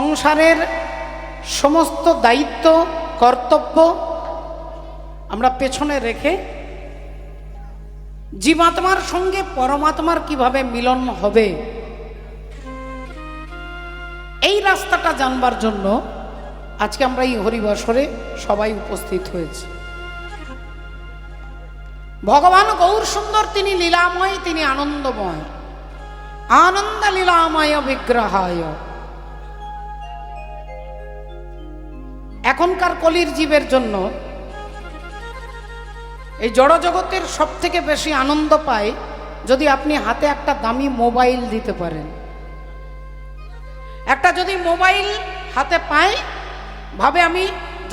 সংসারের সমস্ত দায়িত্ব কর্তব্য আমরা পেছনে রেখে জীবাত্মার সঙ্গে পরমাত্মার কিভাবে মিলন হবে এই রাস্তাটা জানবার জন্য আজকে আমরা এই হরিবাসরে সবাই উপস্থিত হয়েছি। ভগবান গৌর সুন্দর, তিনি লীলাময়, তিনি আনন্দময়, আনন্দ লীলাময় বিগ্রহায়। এখনকার কলির জীবের জন্য এই জড় জগতের সব থেকে বেশি আনন্দ পায় যদি আপনি হাতে একটা দামি মোবাইল দিতে পারেন। একটা যদি মোবাইল হাতে পাই, ভাবে আমি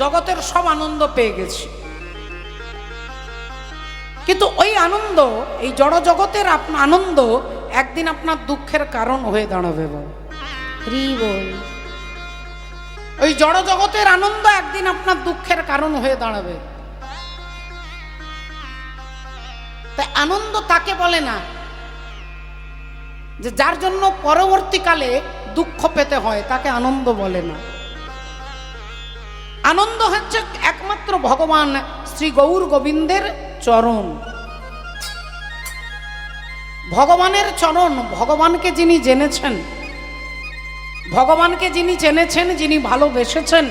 জগতের সব আনন্দ পেয়ে গেছি। কিন্তু ওই আনন্দ, এই জড় জগতের আনন্দ একদিন আপনার দুঃখের কারণ হয়ে দাঁড়াবে। ওই জড় জগতের আনন্দ একদিন আপনার দুঃখের কারণ হয়ে দাঁড়াবে। তাই আনন্দ তাকে বলে না যে যার জন্য পরবর্তীকালে দুঃখ পেতে হয়, তাকে আনন্দ বলে না। আনন্দ হচ্ছে একমাত্র ভগবান শ্রী গৌর গোবিন্দের চরণ, ভগবানের চরণ। ভগবানকে যিনি জেনেছেন, ভগবানকে যিনি জেনেছেন, যিনি ভালোবেসেছেন,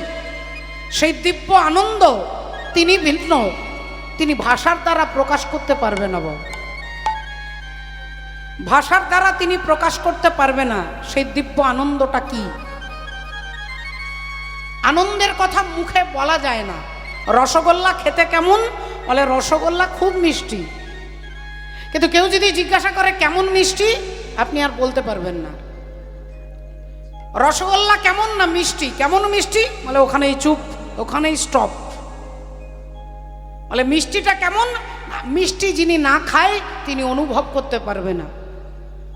সেই দিব্য আনন্দ তিনি ভিন্ন, তিনি ভাষার দ্বারা প্রকাশ করতে পারবে না। ভাষার দ্বারা তিনি প্রকাশ করতে পারবে না সেই দিব্য আনন্দটা কি। আনন্দের কথা মুখে বলা যায় না। রসগোল্লা খেতে কেমন, বলে রসগোল্লা খুব মিষ্টি। কিন্তু কেউ যদি জিজ্ঞাসা করে কেমন মিষ্টি, আপনি আর বলতে পারবেন না। রসগোল্লা কেমন না মিষ্টি, কেমন মিষ্টি, বলে ওখানেই চুপ, ওখানেই স্টপ। বলে মিষ্টিটা কেমন, মিষ্টি যিনি না খায় তিনি অনুভব করতে পারবে না।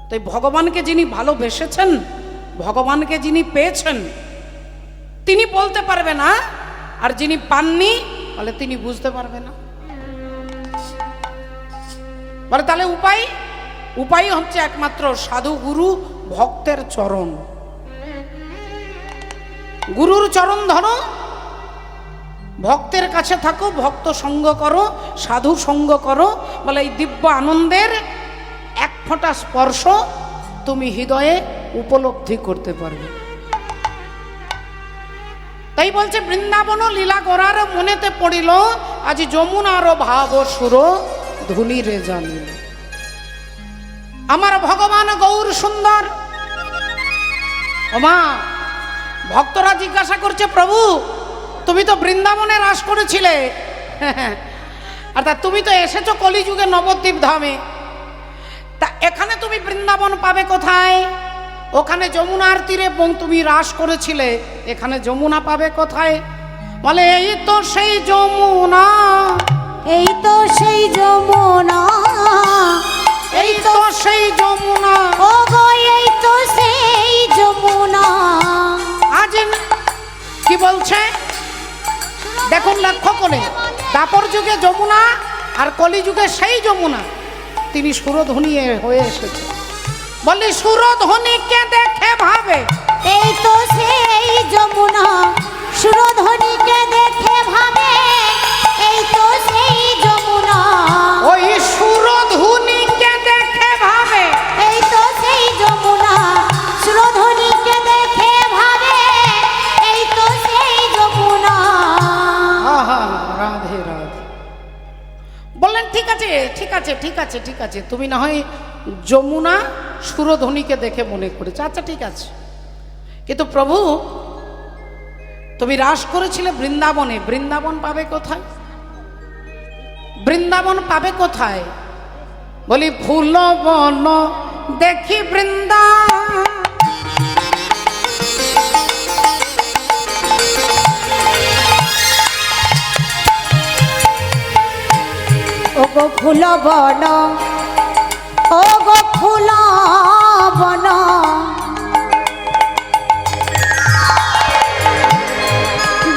তাই ভগবানকে যিনি ভালোবেসেছেন, ভগবানকে যিনি পেয়েছেন, তিনি বলতে পারবে না, আর যিনি পাননি বলে তিনি বুঝতে পারবে না। বলে তাহলে উপায়, উপায় হচ্ছে একমাত্র সাধু গুরু ভক্তের চরণ। গুরুর চরণ ধরো, ভক্তের কাছে থাকো, ভক্ত সঙ্গ করো, সাধু সঙ্গ করো। বলে এই দিব্য আনন্দের এক ফোঁটা স্পর্শ তুমি হৃদয়ে উপলব্ধি করতে পারবে। তাই বলছে বৃন্দাবন লীলা করার মনেতে পড়িল, আজ যমুনার ভাব সুর ধুলি রে জানিল। আমার ভগবান গৌর সুন্দর। ওমা, ভক্তরা জিজ্ঞাসা করছে, প্রভু তুমি তো বৃন্দাবনে রাস করেছিলে, অর্থাৎ তুমি তো এসেছো কলিযুগে নবদ্বীপ ধামে, তা এখানে তুমি বৃন্দাবন পাবে কোথায়? ওখানে যমুনার তীরে তুমি রাস করেছিলে, এখানে যমুনা পাবে কোথায়? বলে এই তো সেই যমুনা, এই তো সেই যমুনা, এই তো সেই যমুনা, ও গো এই তো সেই যমুনা। আজ কি বলছে দেখুন লক্ষ্য করে, দাপর যুগে যমুনা আর কলি যুগে সেই যমুনা, তিনি সুরধ্বনি হয়ে এসেছে। বলি সুরধ্বনিকে দেখে ভাবে এই তো সেই যমুনা, সুরধ্বনিকে দেখে ভাবে এই তো সেই যমুনা। ওই সুরধ্বনিকে দেখে ভাবে এই তো সেই যমুনা, সুরধ্বনিকে দেখে ভাবে এই তো সেই যমুনা। আহা, রাধে রাধে। বললেন ঠিক আছে, ঠিক আছে, ঠিক আছে, ঠিক আছে, তুমি না হয় যমুনা সুরধ্বনিকে দেখে মনে করেছো, আচ্ছা ঠিক আছে, কিন্তু প্রভু তুমি রাস করেছিলে বৃন্দাবনে, বৃন্দাবন পাবে কোথায়? বৃন্দাবন পাবে কোথায়? বলি ফুল বন দেখি বৃন্দা, ও গো ফুল বন, ও গো ফুল বন,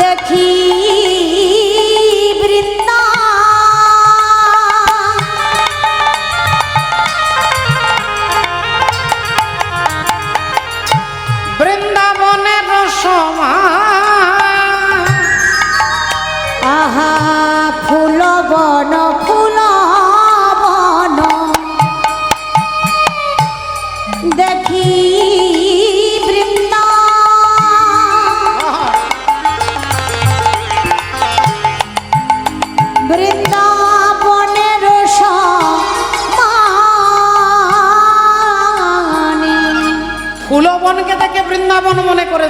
দেখি বৃন্দা, বৃন্দাবনের রস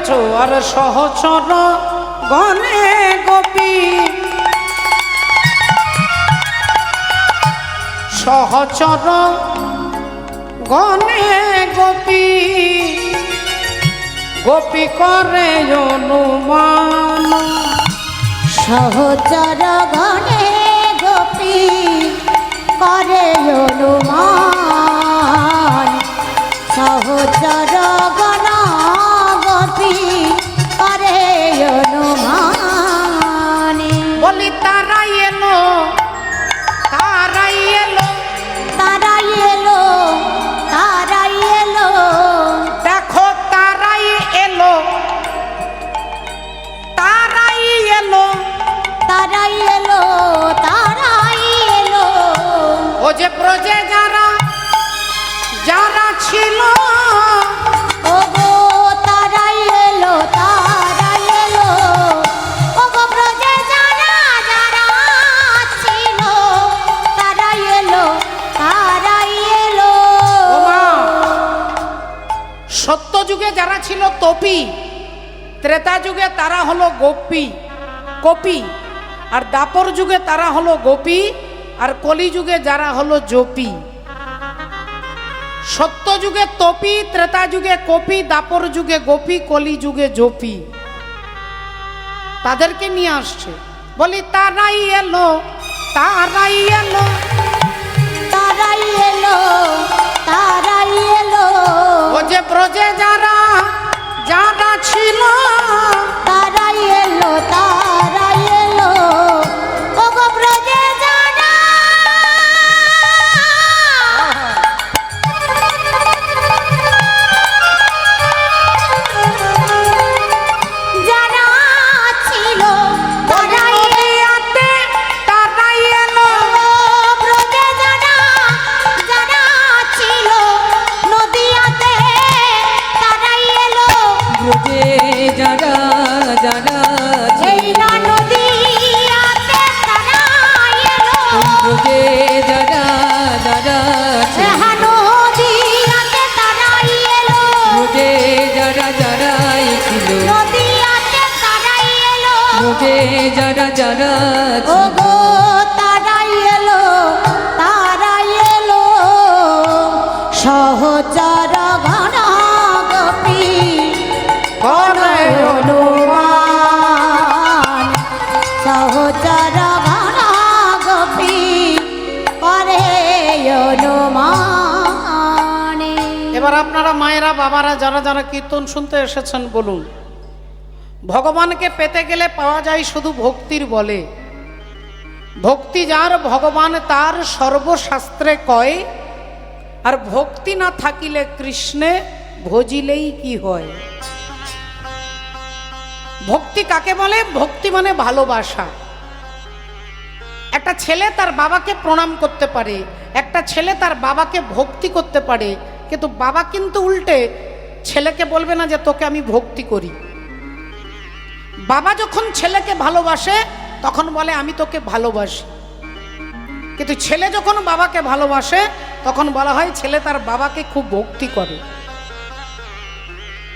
বুঝেছো। আর সহচর গণে গোপী, সহচর গণে গোপী, গোপী করে অনুমান। সহচর গণে গোপী করে অনুমান, সহচর গণ গোপী করে অনুমান। বলি তারাই এলো, তারাই এলো, তারাই এলো, তারাই এলো, দেখো তারাই এলো, তারাই এলো, তারাই এলো, তারাই এলো। ও যে ব্রজে যারা যারা ছিল, ও গো তারাই এলো, তারাই এলো, ও গো ব্রজে যারা যারা ছিল, তারাই এলো, তারাই এলো। ও মা, সত্য যুগে যারা ছিল তপি, ত্রেতা যুগে তারা হলো গোপী কপি, আর দাপর যুগে তারা হলো গোপী, আর কলি যুগে যারা হলো জপি। সত্য যুগে তপি, ত্রেতা যুগে কপি, দাপর যুগে গোপী, কলি যুগে জপি। তাদেরকে নিয়ে আসছে। বলি তারাই এলো, তারাই এলো, তারাই এলো, তারাই এলো, ও যে ব্রজে যারা যারা ছিল, তারাই এলো, তারাই এলো, ও গো ব্রজে যারা যারা ছিল, তারাই নদিয়াতে তারাই এলো, ব্রজে যারা যারা ছিল, নদিয়াতে তারাই এলো। ব্রজে যারা যারা এই না নদিয়াতে তারাই এলো, ব্রজে যারা যারা হ্যাঁ নদিয়াতে তারাই এলো, ব্রজে যারা যারাই ছিল, নদিয়াতে তারাই এলো, ব্রজে যারা যারা ও গো তারাই এলো, তারাই এলো, সহচর ঘন গোপী করে অনুমান, সহচর ঘন গোপী করে অনুমান। এবার আপনারা মায়েরা বাবারা যারা যারা কীর্তন শুনতে এসেছেন বলুন, ভগবানকে পেতে গেলে পাওয়া যায় শুধু ভক্তির বলে। ভক্তি যার ভগবান তার সর্বশাস্ত্রে কয়, আর ভক্তি না থাকিলে কৃষ্ণে ভজিলেই কি হয়। ভক্তি কাকে বলে? ভক্তি মানে ভালোবাসা। একটা ছেলে তার বাবাকে প্রণাম করতে পারে, একটা ছেলে তার বাবাকে ভক্তি করতে পারে, কিন্তু বাবা কিন্তু উল্টে ছেলেকে বলবে না যে তোকে আমি ভক্তি করি। বাবা যখন ছেলেকে ভালোবাসে তখন বলে আমি তোকে ভালোবাসি, কিন্তু ছেলে যখন বাবাকে ভালোবাসে তখন বলা হয় ছেলে তার বাবাকে খুব ভক্তি করে।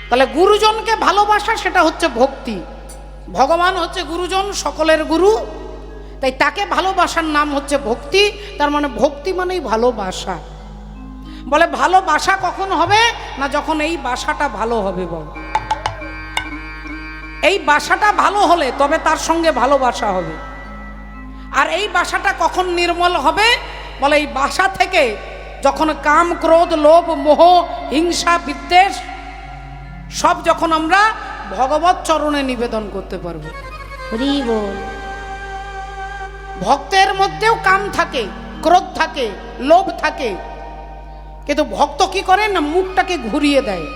তাহলে গুরুজনকে ভালোবাসা সেটা হচ্ছে ভক্তি। ভগবান হচ্ছে গুরুজন, সকলের গুরু, তাই তাকে ভালোবাসার নাম হচ্ছে ভক্তি। তার মানে ভক্তি মানেই ভালোবাসা। বলে ভালোবাসা কখন হবে না, যখন এই বাসাটা ভালো হবে। বল এই বাসাটা ভালো হলে তবে তার সঙ্গে ভালোবাসা হবে। আর এই বাসাটা কখন নির্মল হবে? বলে এই বাসা থেকে যখন কাম, ক্রোধ, লোভ, মোহ, হিংসা, বিদ্বেষ সব যখন আমরা ভগবত চরণে নিবেদন করতে পারবো। হরি বল। ভক্তের মধ্যেও কাম থাকে, ক্রোধ থাকে, লোভ থাকে, কিন্তু ভক্ত কি করে না মুখটাকে ঘুরিয়ে দেয়।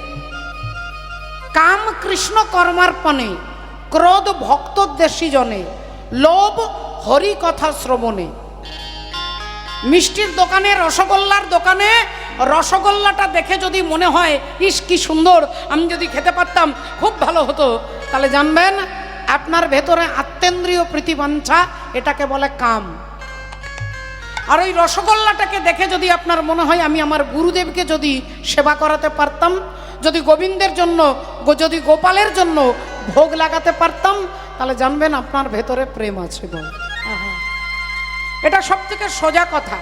কাম কৃষ্ণ কর্মার্পণে, ক্রোধ ভক্তদ্বেষী জনে, লোভ হরি কথা শ্রবণে। মিষ্টির দোকানে, রসগোল্লার দোকানে রসগোল্লাটা দেখে যদি মনে হয় ইস কি সুন্দর, আমি যদি খেতে পারতাম খুব ভালো হতো, তাহলে জানবেন আপনার ভেতরে আত্মেন্দ্রিয় প্রীতিবাঞ্ছা, এটাকে বলে কাম। আর ওই রসগোল্লাটাকে দেখে যদি আপনার মনে হয় আমি আমার গুরুদেবকে যদি সেবা করাতে পারতাম, যদি গোবিন্দের জন্য যদি গোপালের জন্য ভোগ লাগাতে পারতাম, তাহলে জানবেন আপনার ভেতরে প্রেম আছে গো। এটা সব থেকে সোজা কথা।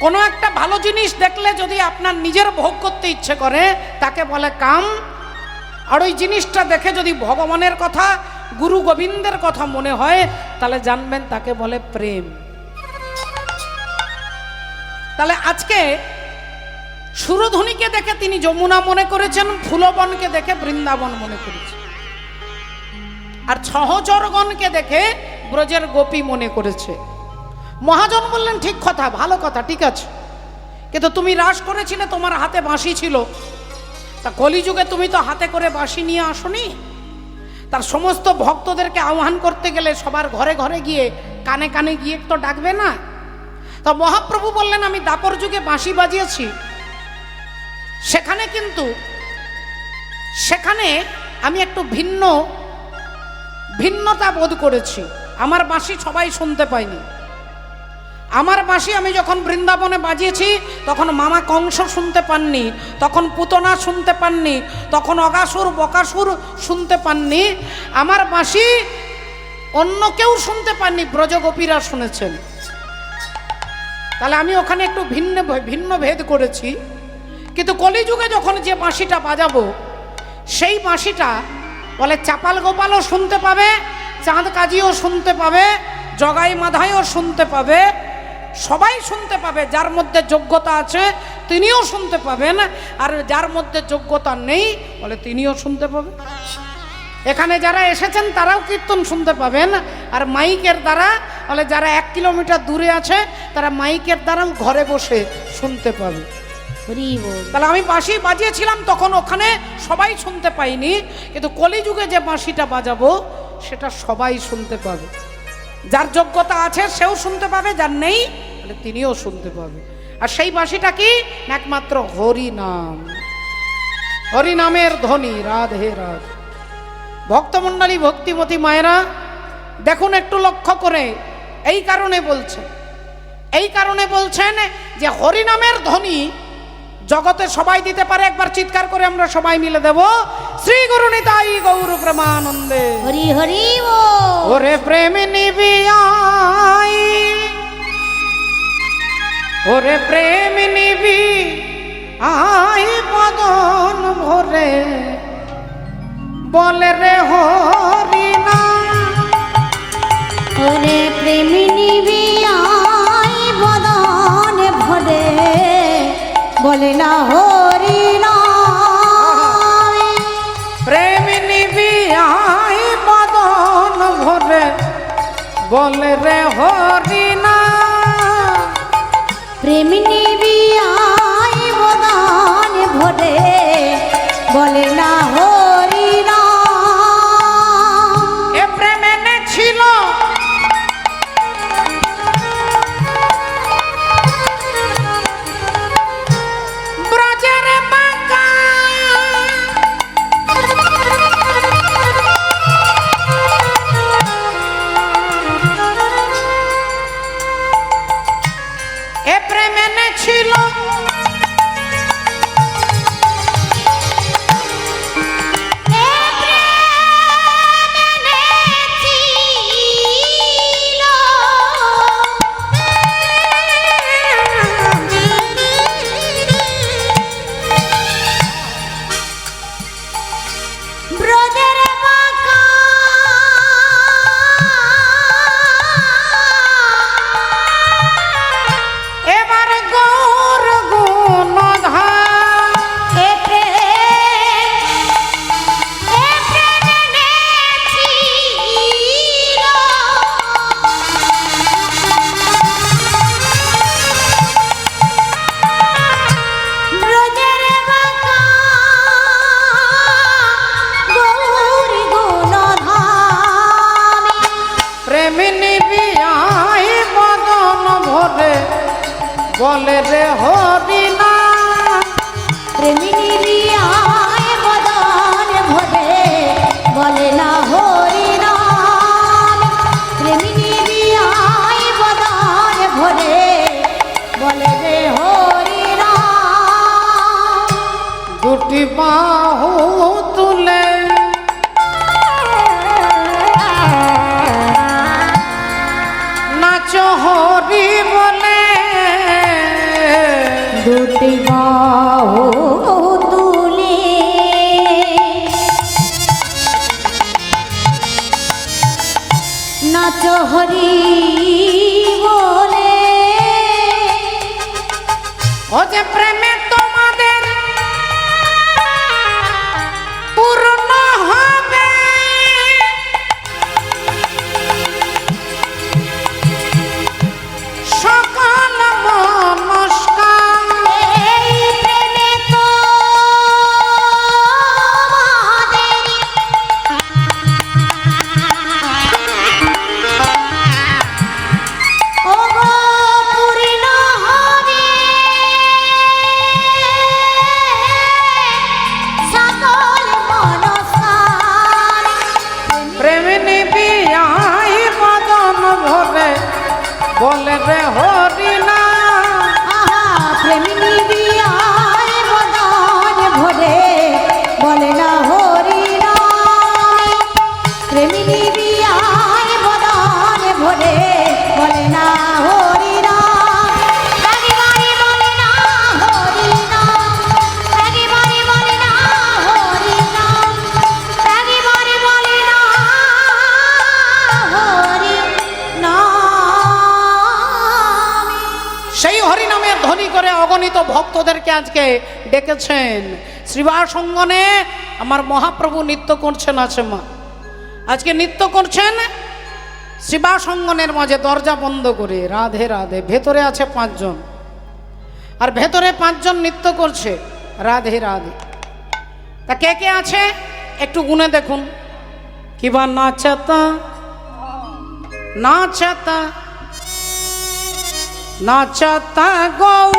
কোনো একটা ভালো জিনিস দেখলে যদি আপনার নিজের ভোগ করতে ইচ্ছে করে, তাকে বলে কাম। আর ওই জিনিসটা দেখে যদি ভগবানের কথা, গুরু গোবিন্দের কথা মনে হয়, তাহলে জানবেন তাকে বলে প্রেম। তাহলে আজকে সুরধুনীকে দেখে তিনি যমুনা মনে করেছেন, ফুলবনকে দেখে বৃন্দাবন মনে করেছেন, আর সহচরগণকে দেখে ব্রজের গোপী মনে করেছে। মহাজন বললেন ঠিক কথা, ভালো কথা, ঠিক আছে, কিন্তু তুমি রাস করেছিলে, তোমার হাতে বাঁশি ছিল, তা কলিযুগে তুমি তো হাতে করে বাঁশি নিয়ে আসনি। তার সমস্ত ভক্তদেরকে আহ্বান করতে গেলে সবার ঘরে ঘরে গিয়ে কানে কানে গিয়ে তো ডাকবে না। তা মহাপ্রভু বললেন আমি দাপর যুগে বাঁশি বাজিয়েছি, সেখানে আমি একটু ভিন্নতা বোধ করেছি। আমার বাঁশি সবাই শুনতে পায়নি। আমার বাঁশি আমি যখন বৃন্দাবনে বাজিয়েছি, তখন মামা কংস শুনতে পাননি, তখন পুতনা শুনতে পাননি, তখন অগাসুর বকাসুর শুনতে পাননি। আমার বাঁশি অন্য কেউ শুনতে পাননি, ব্রজগোপীরা শুনেছেন। তাহলে আমি ওখানে একটু ভিন্ন ভেদ করেছি। কিন্তু কলিযুগে যখন যে বাঁশিটা বাজাবো, সেই বাঁশিটা বলে চাপাল গোপালও শুনতে পাবে, চাঁদ কাজীও শুনতে পাবে, জগাই মাধাইও শুনতে পাবে, সবাই শুনতে পাবে। যার মধ্যে যোগ্যতা আছে তিনিও শুনতে পাবেন, আর যার মধ্যে যোগ্যতা নেই বলে তিনিও শুনতে পাবে। এখানে যারা এসেছেন তারাও কীর্তন শুনতে পাবেন, আর মাইকের দ্বারা বলে যারা 1 কিলোমিটার দূরে আছে তারা মাইকের দ্বারাও ঘরে বসে শুনতে পাবে। তাহলে আমি বাঁশি বাজিয়েছিলাম, তখন ওখানে সবাই শুনতে পাইনি, কিন্তু কলিযুগে যে বাঁশিটা বাজাবো সেটা সবাই শুনতে পাবে। যার যোগ্যতা আছে সেও শুনতে পাবে, যার নেই তাহলে তিনিও শুনতে পাবে। আর সেই বাঁশিটা কি? একমাত্র হরিনাম, হরিনামের ধ্বনি। রাধে রাধে। ভক্তমণ্ডলী, ভক্তিমতী মায়েরা, দেখুন একটু লক্ষ্য করে। এই কারণে বলছেন যে হরিনামের ধ্বনি জগতে সবাই দিতে পারে। একবার চিৎকার করে আমরা সবাই মিলে দেব, শ্রী গুরু নিতাই গৌর প্রেমানন্দে হরি হরি ওরে প্রেম নিবিয়াই, ওরে প্রেম নিবি আই বদন ভরে, বলে রে হরিনা। ওরে প্রেম নিবিয়াই বদন ভরে, বলে না হরিনাম। প্রেম নিবিয়াই বদন ভরে, বলে রে হরিনা। প্রেম নিবিয়াই বদন ভরে, বলে না হরিনাম। এ প্রেমে ছিল ব্রজের বাঁকা, এ প্রেমে ছিল ব্রজের বাঁকা, এবার গৌর গুণধার। এ প্রেমে ছিল। ব্রজের বাঁকা গৌরী গুণধামী। প্রেম নিবিয়াই বদন ভরে, বলে রে হরিনা। প্রেমী নিবিয়াই বদন ভরে, বলে না হরিনাম। প্রেমী নিবিয়াই বদন ভরে, বলে রে হরিনাম। দুটি দুটি বাহু তুলে নাচ হরি বলে। ও যে প্রেমে তোমাদের পূর্ণ হবে সকল মনস্কার। এই প্রেমে তোমাদের ওগো পূর্ণ হবে সকল মনস্কার। প্রেমে নিবিয়াই বদন ভরে বলে রে হরি না। আহা প্রেমিনী বিয়ায় বদন ভরে বলে না হরি নাম। প্রেমিনী বিয়ায় বদন ভরে বলে না হরি নাম। একেবারে বলে না হরি নাম, একেবারে বলে না হরি নাম, একেবারে বলে না হরি নাম। সেই হরিনামের ধ্বনি করে অগণিত ভক্তদেরকে আজকে ডেকেছেন। শ্রীবাস অঙ্গনে আমার মহাপ্রভু নৃত্য করছেন আছে মা, আজকে নৃত্য করছেন শ্রীবাস অঙ্গনের মাঝে দরজা বন্ধ করে। রাধে রাধে। ভেতরে আছে 5 জন, আর ভেতরে 5 জন নৃত্য করছে। রাধে রাধে। তা কে কে আছে একটু গুনে দেখুন। কিবা নাচতা নাচতা নাচতা গৌ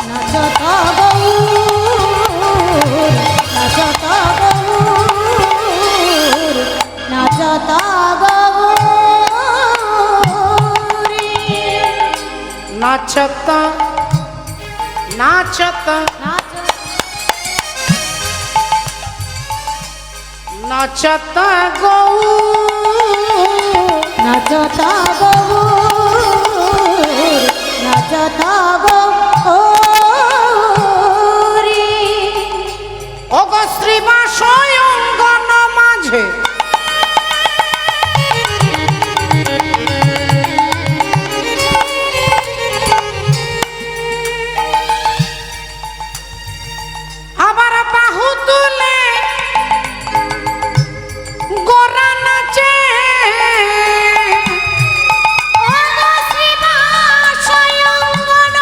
নাচত গৌর, নাচত গৌর, নাচত গৌরী। নাচতা নাচতা নাচতা গৌ নাচত গৌর, নাচত গৌরী। অগ শ্রীবাস অঙ্গন মাঝে আবার বাহু তুলে গোরা নাচে। ওগো শ্রীবাস অঙ্গন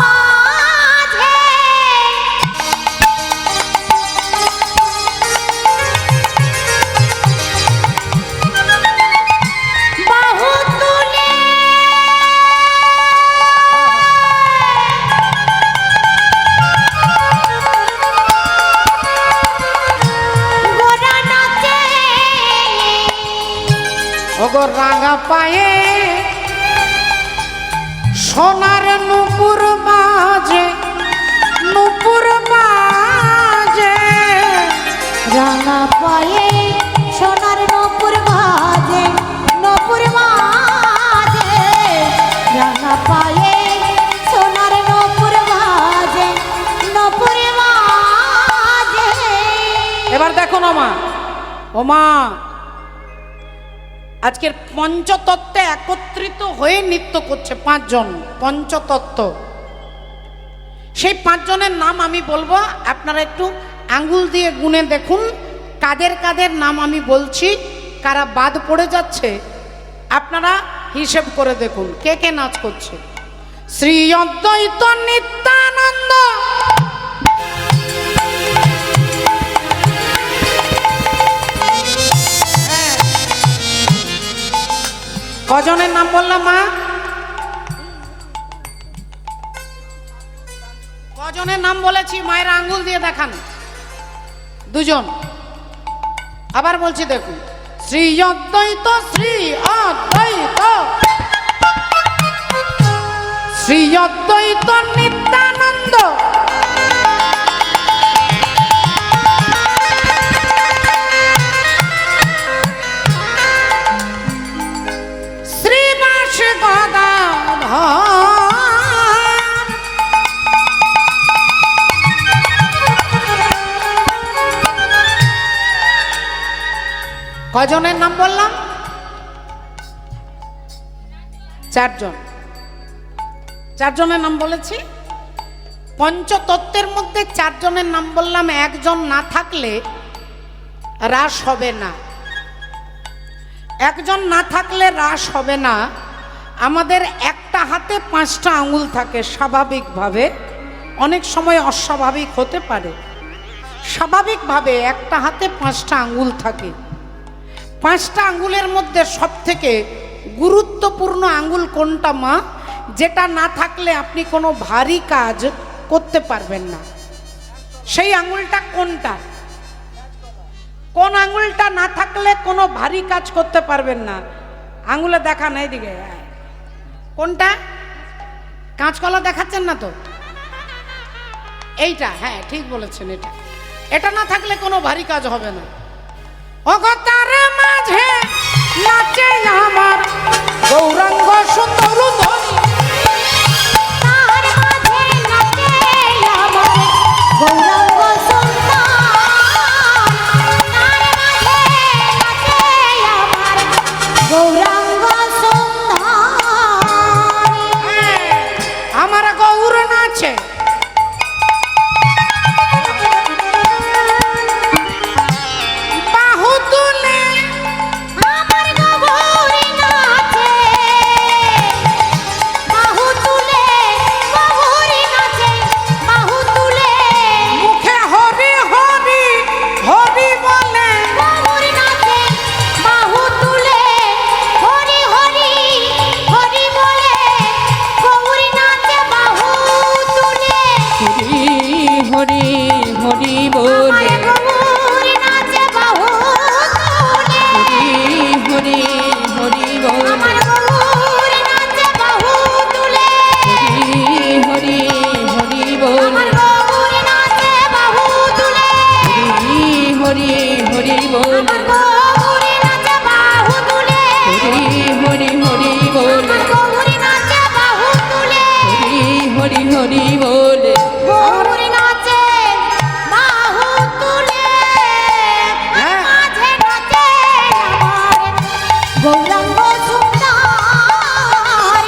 মাঝে বাহু তুলে গোরা নাচে। ওগো রাঙা পায়ে সোনার নুপুর বাজে, নুপুর বাজে। রাঙা পায়ে সোনার নপুর বাজে, নপুর বাজে। রাঙা পায়ে সোনার নপুর বাজে, নপুর বাজে। এবার দেখুন ওমা, ওমা আজকের পঞ্চতত্ত্বে একত্রিত হয়ে নৃত্য করছে 5 জন। পঞ্চতত্ত্ব, সেই 5 জনের নাম আমি বলবো, আপনারা একটু আঙ্গুল দিয়ে গুনে দেখুন কাদের কাদের নাম আমি বলছি, কারা বাদ পড়ে যাচ্ছে আপনারা হিসেব করে দেখুন কে কে নাচ করছে। শ্রী অদ্বৈত নিত্যানন্দ, কজনের নাম বললাম মা? কজনের নাম বলেছি মায়ের আঙ্গুল দিয়ে দেখান। 2 জন। আবার বলছি দেখুন, শ্রী অদ্বৈত, শ্রী অদ্বৈত, শ্রী অদ্বৈত নিত্যানন্দ। শ্রীবাস গদাধর কজনের নাম বললাম? 4 জন। 4 জনের নাম বলেছি। পঞ্চতত্ত্বের মধ্যে 4 জনের নাম বললাম। 1 জন না থাকলে হ্রাস হবে না। 1 জন না থাকলে হ্রাস হবে না। আমাদের একটা হাতে 5টা আঙুল থাকে স্বাভাবিকভাবে, অনেক সময় অস্বাভাবিক হতে পারে। স্বাভাবিকভাবে একটা হাতে 5টা আঙুল থাকে। 5টা আঙুলের মধ্যে সবথেকে গুরুত্বপূর্ণ আঙুল কোনটা মা? যেটা না থাকলে আপনি কোনো ভারী কাজ করতে পারবেন না। সেই আঙুলটা কোনটা? কোন আঙুলটা না থাকলে কোনো ভারী কাজ করতে পারবেন না? আঙুলে দেখান এইদিকে। কোনটা? কাঁচকলা দেখাচ্ছেন না তো? এইটা, হ্যাঁ ঠিক বলেছেন। এটা এটা না থাকলে কোনো ভারী কাজ হবে না। অগতার মাঝে নাচে আমার গৌরাঙ্গ সুন্দর ধ্বনি। তার মাঝে নাচে আমার গৌরাঙ্গ সুন্দর, তার মাঝে নাচে আমার গৌরাঙ্গ সুন্দর। আমার গৌর নাচে, বাহু তুলে আমার গৌরী নাচে, বাহু তুলে গৌরী নাচে, বাহু তুলে মুখে হরি হরি হরি বলে। গৌরী নাচে, বাহু তুলে হরি হরি হরি বলে। গৌরী নাচে বাহু তুলে, হরি হরি হরি আমার বলে, গৌরী নাচে বাহু তুলে, হরি হরি হরি আমার বলে, গৌরী নাচে বাহু তুলে, হরি হরি আমার বলে, গৌরী নাচে বাহু তুলে, হরি হরি বলে, আমার গৌরী নাচে বাহু তুলে, হরি হরি বলে, আমার গৌরী নাচে বাহু তুলে, হরি হরি বলে। গৌরী নাচে বাহু তুলে, হ্যাঁ। মাঝে নাচে আমার গৌরাঙ্গ সুন্দর,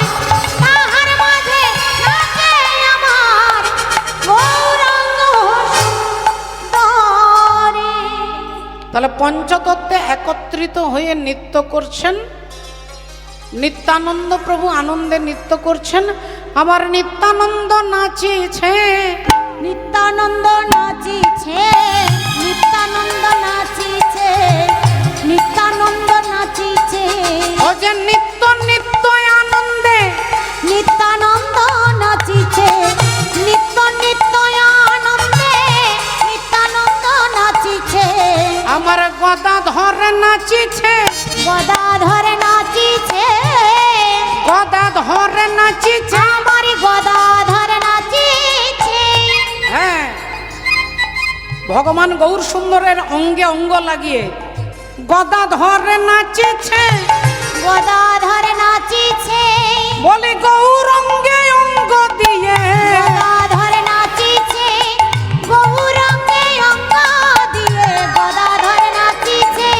তাহার মাঝে নাচে আমার গৌরাঙ্গ সুন্দর। তাহলে পঞ্চতত্ত্বে একত্রিত হয়ে নৃত্য করছেন নিত্যানন্দ প্রভু, আনন্দে নৃত্য করছেন। আমার নিত্যানন্দ নাচিছে, নিত্যানন্দ নাচিছে, নিত্যানন্দ নাচিছে, নিত্যানন্দ নাচিছে, ও যে নিত্য নিত্য আনন্দে। নিত্যানন্দ নাচিছে, নিত্য নিত্য আনন্দে, নিত্যানন্দ নাচিছে, আমার গদা ধরে নাচিছে, গদা ধরে নাচিছে, গদা ধরে নাচিছে। আমার গদা ধরে নাচিছে। হ্যাঁ, ভগবান গৌর সুন্দরের অঙ্গে অঙ্গ লাগিয়ে গদা ধরে নাচিছে। গদা ধরে নাচিছে, বলে গৌর অঙ্গে অঙ্গ দিয়ে। গদা ধরে নাচিছে, গৌরাঙ্গে অঙ্গ দিয়ে, গদা ধরে নাচিছে,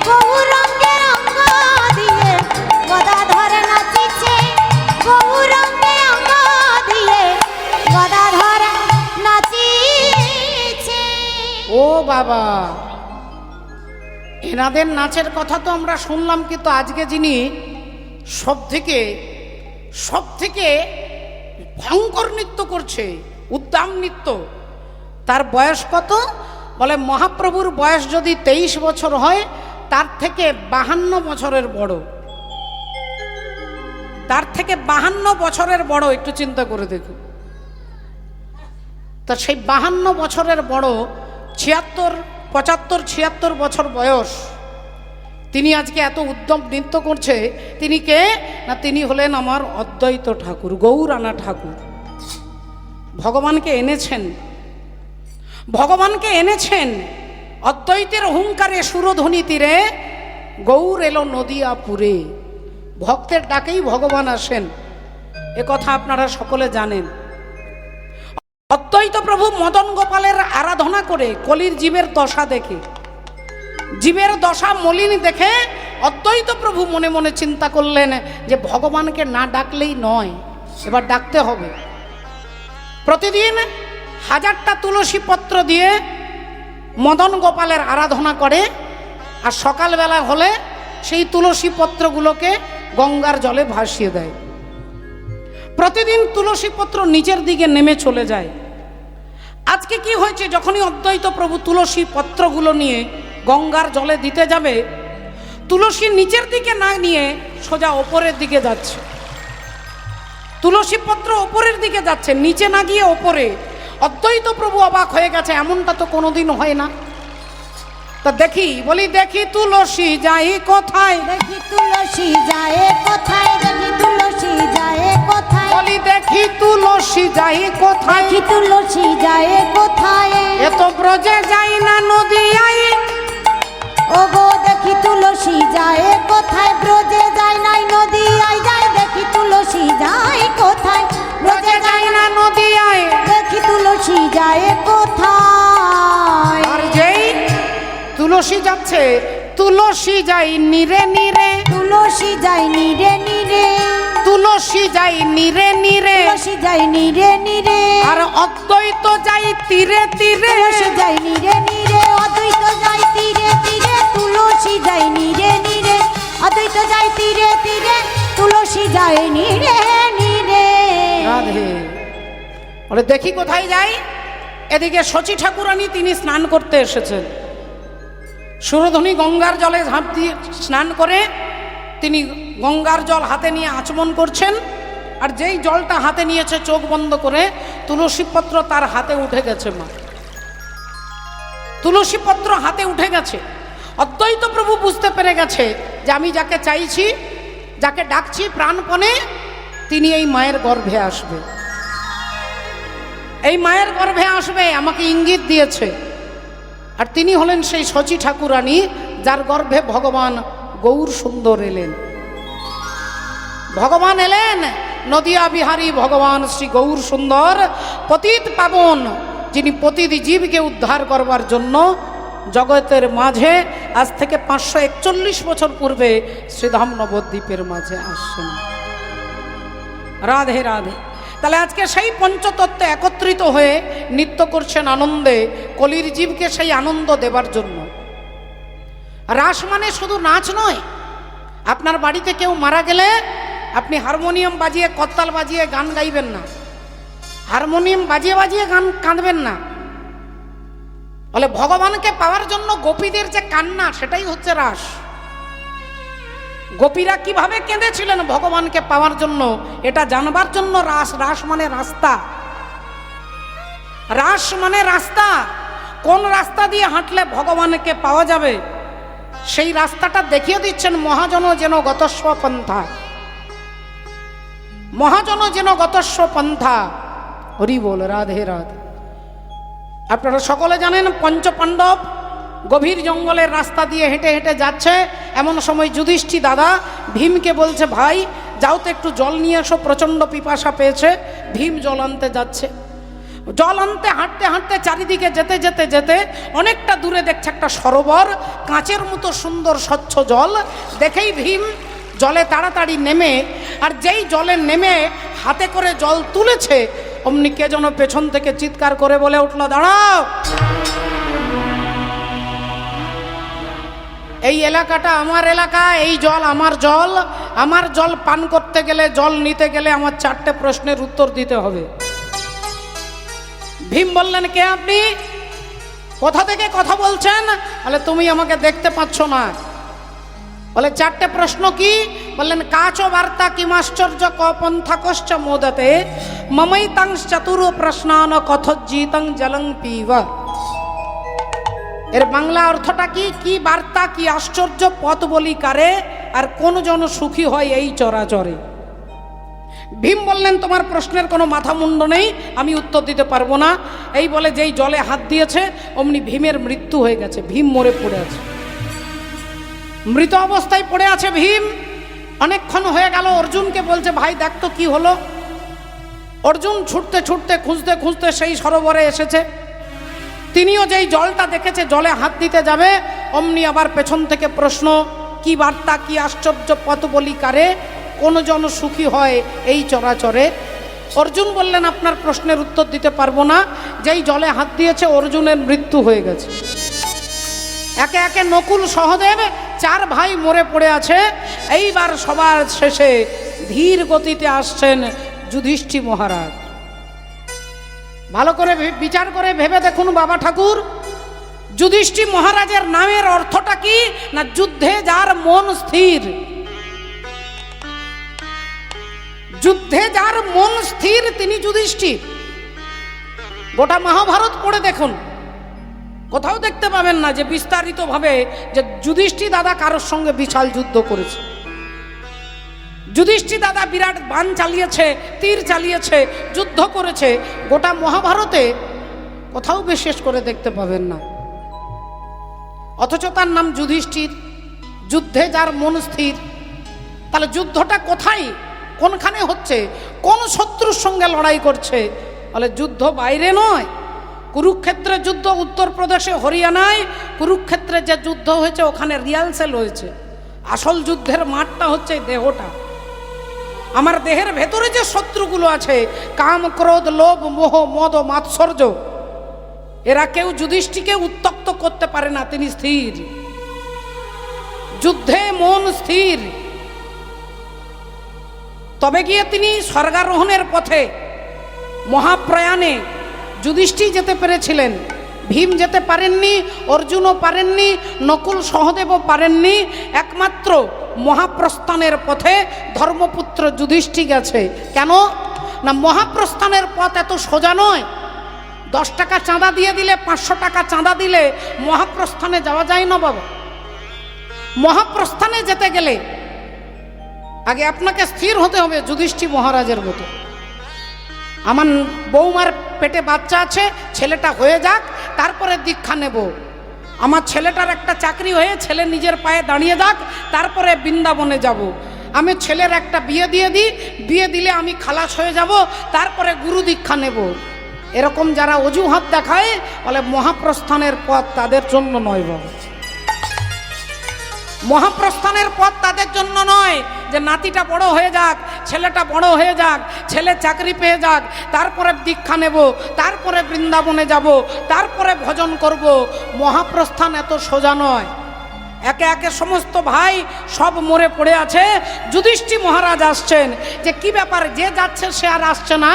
গৌরাঙ্গের অঙ্গ দিয়ে, গদা ধরে নাচিছে, গৌরাঙ্গে অঙ্গ দিয়ে, গদা ধরে নাচিছে। ও বাবা, এনাদের নাচের কথা তো আমরা শুনলাম, কিন্তু আজকে যিনি সব থেকে ভয়ঙ্কর নৃত্য করছে, উদ্দাম নৃত্য, তার বয়স কত? বলে মহাপ্রভুর বয়স যদি 23 বছর হয়, তার থেকে 52 বছরের বড়, তার থেকে 52 বছরের বড়। একটু চিন্তা করে দেখুন। তা সেই 52 বছরের বড়, 75-76 বছর বয়স, তিনি আজকে এত উদ্যম নৃত্য করছে। তিনি কে? না, তিনি হলেন আমার অদ্বৈত ঠাকুর, গৌরানা ঠাকুর। ভগবানকে এনেছেন, ভগবানকে এনেছেন অদ্বৈতের হুঙ্কারে সুরধ্বনি তীরে। গৌর এলো নদিয়াপুরে, ভক্তের ডাকেই ভগবান আসেন, এ কথা আপনারা সকলে জানেন। অদ্বৈত প্রভু মদন গোপালের আরাধনা করে কলির জীবের দশা দেখে জীবের দশা মলিন দেখে অদ্বৈত প্রভু মনে মনে চিন্তা করলেন যে ভগবানকে না ডাকলেই নয়, এবার ডাকতে হবে। প্রতিদিন 1000টা তুলসী পত্র দিয়ে মদন গোপালের আরাধনা করে, আর সকালবেলা হলে সেই তুলসী পত্রগুলোকে গঙ্গার জলে ভাসিয়ে দেয়। প্রতিদিন তুলসী পত্র নিচের দিকে নেমে চলে যায়। আজকে কি হয়েছে, যখনই অদ্বৈত প্রভু তুলসী পত্রগুলো নিয়ে গঙ্গার জলে দিতে যাবে, তুলসী নিচের দিকে না নিয়ে সোজা ওপরের দিকে যাচ্ছে। তুলসী পত্র ওপরের দিকে যাচ্ছে, নিচে না গিয়ে ওপরে। অদ্বৈত প্রভু অবাক হয়ে গেছে, এমনটা তো কোনোদিন হয় না। তা বলি দেখি তুলসী যাই কোথায়, দেখি তুলসী যায় কোথায়, দেখি তুলসী যায় কোথায়, বলি দেখি তুলসী যাই কোথায়, দেখি তুলসী যায় কোথায়, এত ব্রজে যাই না নদিয়ায়, ওগো দেখি তুলসী যায় কোথায়, ব্রজে যায় নাই নদীয়ায় যায়, দেখি তুলসী যায় কোথায়, ব্রজে যাই না নদিয়ায়। দেখি তুলসী যায় কোথায়। আর যেই তুলসী যাচ্ছে, তুলসী যাই নিরে নিরে, তুলসী যায় নিরে নিরে, তুলসী যাই নিরে নিরে, তুলসী যায় নিরে নিরে, আর অদ্বৈত যাই তীরে তীরে। তুলসী যায় নিরে নিরে, অদ্বৈত যায় তীরে তীরে, তুলসী যায় নিরে নিরে, অদ্বৈত যায় তীরে তীরে, তুলসী যায় নিরে নিরে। রাধে বলে দেখি কোথায় যাই। এদিকে শচী ঠাকুরানী তিনি স্নান করতে এসেছেন। সুরধনী গঙ্গার জলে ঝাঁপ দিয়ে স্নান করে তিনি গঙ্গার জল হাতে নিয়ে আচমন করছেন। আর যেই জলটা হাতে নিয়েছে চোখ বন্ধ করে, তুলসীপত্র তার হাতে উঠে গেছে। মা, তুলসীপত্র হাতে উঠে গেছে। অদ্বৈত প্রভু বুঝতে পেরে গেছে যে আমি যাকে চাইছি, যাকে ডাকছি প্রাণপণে, তিনি এই মায়ের গর্ভে আসবে, এই মায়ের গর্ভে আসবে, আমাকে ইঙ্গিত দিয়েছে। আর তিনি হলেন সেই শচী ঠাকুরানী, যার গর্ভে ভগবান গৌর সুন্দর এলেন। ভগবান এলেন নদিয়া বিহারী ভগবান শ্রী গৌর সুন্দর, পতিত পাবন, যিনি পতিত জীবকে উদ্ধার করবার জন্য জগতের মাঝে আজ থেকে 541 বছর পূর্বে শ্রীধাম নবদ্বীপের মাঝে আসছেন। রাধে রাধে। তাহলে আজকে সেই পঞ্চতত্ত্ব একত্রিত হয়ে নৃত্য করছেন আনন্দে, কলির জীবকে সেই আনন্দ দেবার জন্য। রাস মানে শুধু নাচ নয়। আপনার বাড়িতে কেউ মারা গেলে আপনি হারমোনিয়াম বাজিয়ে, করতাল বাজিয়ে গান গাইবেন না, হারমোনিয়াম বাজিয়ে বাজিয়ে গান কাঁদবেন না। বলে ভগবানকে পাওয়ার জন্য গোপীদের যে কান্না, সেটাই হচ্ছে রাস। গোপীরা কিভাবে কেঁদেছিলেন ভগবানকে পাওয়ার জন্য, এটা জানবার জন্য রাস। রাস মানে রাস্তা, রাস মানে রাস্তা। কোন রাস্তা দিয়ে হাঁটলে ভগবানকে পাওয়া যাবে, সেই রাস্তাটা দেখিয়ে দিচ্ছেন মহাজন যেন গতস্ব পন্থা, মহাজন যেন গতস্ব পন্থা। হরি বল, রাধে রাধে। আপনারা সকলে জানেন পঞ্চপাণ্ডব গভীর জঙ্গলের রাস্তা দিয়ে হেঁটে হেঁটে যাচ্ছে। এমন সময় যুধিষ্ঠির দাদা ভীমকে বলছে, ভাই যাও তো একটু জল নিয়ে এসো, প্রচণ্ড পিপাসা পেয়েছে। ভীম জল আনতে যাচ্ছে। জল আনতে হাঁটতে হাঁটতে চারিদিকে যেতে যেতে যেতে অনেকটা দূরে দেখছে একটা সরোবর, কাঁচের মতো সুন্দর স্বচ্ছ জল। দেখেই ভীম জলে তাড়াতাড়ি নেমে, আর যেই জলে নেমে হাতে করে জল তুলেছে, অমনি কে যেন পেছন থেকে চিৎকার করে বলে উঠল, দাঁড়াও, এই এলাকাটা আমার এলাকা, এই জল আমার জল। আমার জল পান করতে গেলে, জল নিতে গেলে আমার 4টে প্রশ্নের উত্তর দিতে হবে। ভীম বললেন, কে আপনি, কোথা থেকে কথা বলছেন? বলে, তুমি আমাকে দেখতে পাচ্ছ না। বলে, 4টে প্রশ্ন কি? বললেন, কাচ বার্তা কিমাশ্চর্য কপন্থা কশ্চ মোদতে মমৈতাং চতুর প্রশ্নান কথজ্জিতং জলং পিব। এর বাংলা অর্থটা কি? কি বার্তা, কি আশ্চর্য পথ বলি কারে, আর কোন জন সুখী হয় এই চরাচরে? ভীম বললেন, তোমার প্রশ্নের কোনো মাথা মুন্ড নেই, আমি উত্তর দিতে পারবো না। এই বলে যেই জলে হাত দিয়েছে, অমনি ভীমের মৃত্যু হয়ে গেছে। ভীম মরে পড়ে আছে, মৃত অবস্থায় পড়ে আছে ভীম। অনেকক্ষণ হয়ে গেল। অর্জুনকে বলছে, ভাই দেখ তো কি হলো। অর্জুন ছুটতে ছুটতে খুঁজতে খুঁজতে সেই সরোবরে এসেছে। তিনিও যেই জলটা দেখেছে জলে হাত দিতে যাবে, অমনি আবার পেছন থেকে প্রশ্ন, কি বার্তা, কি আশ্চর্য পথ বলি কারে, কোন জন সুখী হয় এই চরাচরে। অর্জুন বললেন আপনার প্রশ্নের উত্তর দিতে পারবো না, যেই জলে হাত দিয়েছে অর্জুনের মৃত্যু হয়ে গেছে। একে একে নকুল সহদেব 4 ভাই মরে পড়ে আছে। এইবার সবার শেষে ধীর গতিতে আসছেন যুধিষ্ঠির মহারাজ। ভালো করে বিচার করে ভেবে দেখুন বাবা ঠাকুর, যুধিষ্ঠির মহারাজের নামের অর্থটা কি না, যুদ্ধে যার মন স্থির। যুদ্ধে যার মন স্থির তিনি যুধিষ্ঠির। গোটা মহাভারত পড়ে দেখুন, কোথাও দেখতে পাবেন না যে বিস্তারিতভাবে যে যুধিষ্ঠির দাদা কারোর সঙ্গে বিশাল যুদ্ধ করেছে। যুধিষ্ঠির দাদা বিরাট বাণ চালিয়েছে, তীর চালিয়েছে, যুদ্ধ করেছে। গোটা মহাভারতে কোথাও বিশেষ করে দেখতে পাবেন না। অথচ তার নাম যুধিষ্ঠির, যুদ্ধে যার মন স্থির। তাহলে যুদ্ধটা কোথায়, কোনখানে হচ্ছে, কোন শত্রুর সঙ্গে লড়াই করছে? বলে যুদ্ধ বাইরে নয়, কুরুক্ষেত্রের যুদ্ধ উত্তরপ্রদেশে হরিয়ানায়। কুরুক্ষেত্রে যে যুদ্ধ হয়েছে ওখানে রিহার্সাল হয়েছে। আসল যুদ্ধের মাঠটা হচ্ছে দেহটা। আমার দেহের ভেতরে যে শত্রুগুলো আছে, কাম, ক্রোধ, লোভ, মোহ, মদ ও মাৎসর্য, এরা কেউ যুধিষ্ঠিরকে উত্তক্ত করতে পারে না। তিনি স্থির, যুদ্ধে মন স্থির। তবে গিয়ে তিনি স্বর্গারোহণের পথে মহাপ্রয়াণে যুধিষ্ঠির যেতে পেরেছিলেন। ভীম যেতে পারেননি, অর্জুনও পারেননি, নকুল সহদেবও পারেননি। একমাত্র মহাপ্রস্থানের পথে ধর্মপুত্র যুধিষ্ঠির গেছে। কেন না, মহাপ্রস্থানের পথ এত সোজা নয়। 10 টাকা চাঁদা দিয়ে দিলে, 500 টাকা চাঁদা দিলে মহাপ্রস্থানে যাওয়া যায় না বাবা। মহাপ্রস্থানে যেতে গেলে আগে আপনাকে স্থির হতে হবে যুধিষ্ঠির মহারাজের মতো। আমার বৌমার পেটে বাচ্চা আছে, ছেলেটা হয়ে যাক, তারপরে দীক্ষা নেব। আমার ছেলেটার একটা চাকরি হয়ে ছেলে নিজের পায়ে দাঁড়িয়ে যাক, তারপরে বৃন্দাবনে যাব। আমি ছেলের একটা বিয়ে দিয়ে দিই, বিয়ে দিলে আমি খালাস হয়ে যাব, তারপরে গুরু দীক্ষা নেব। এরকম যারা অজুহাত দেখায়, বলে মহাপ্রস্থানের পথ তাদের জন্য নয় বাবা। মহাপ্রস্থানের পথ তাদের জন্য নয় যে নাতিটা বড় হয়ে যাক, ছেলেটা বড় হয়ে যাক, ছেলে চাকরি পেয়ে যাক, তারপরে দীক্ষা নেব, তারপরে বৃন্দাবনে যাব, তারপরে ভজন করব। মহাপ্রস্থান এত সোজা নয়। একে একে সমস্ত ভাই সব মরে পড়ে আছে। যুধিষ্ঠির মহারাজ আসছেন, যে কি ব্যাপার, যে যাচ্ছে সে আর আসছে না।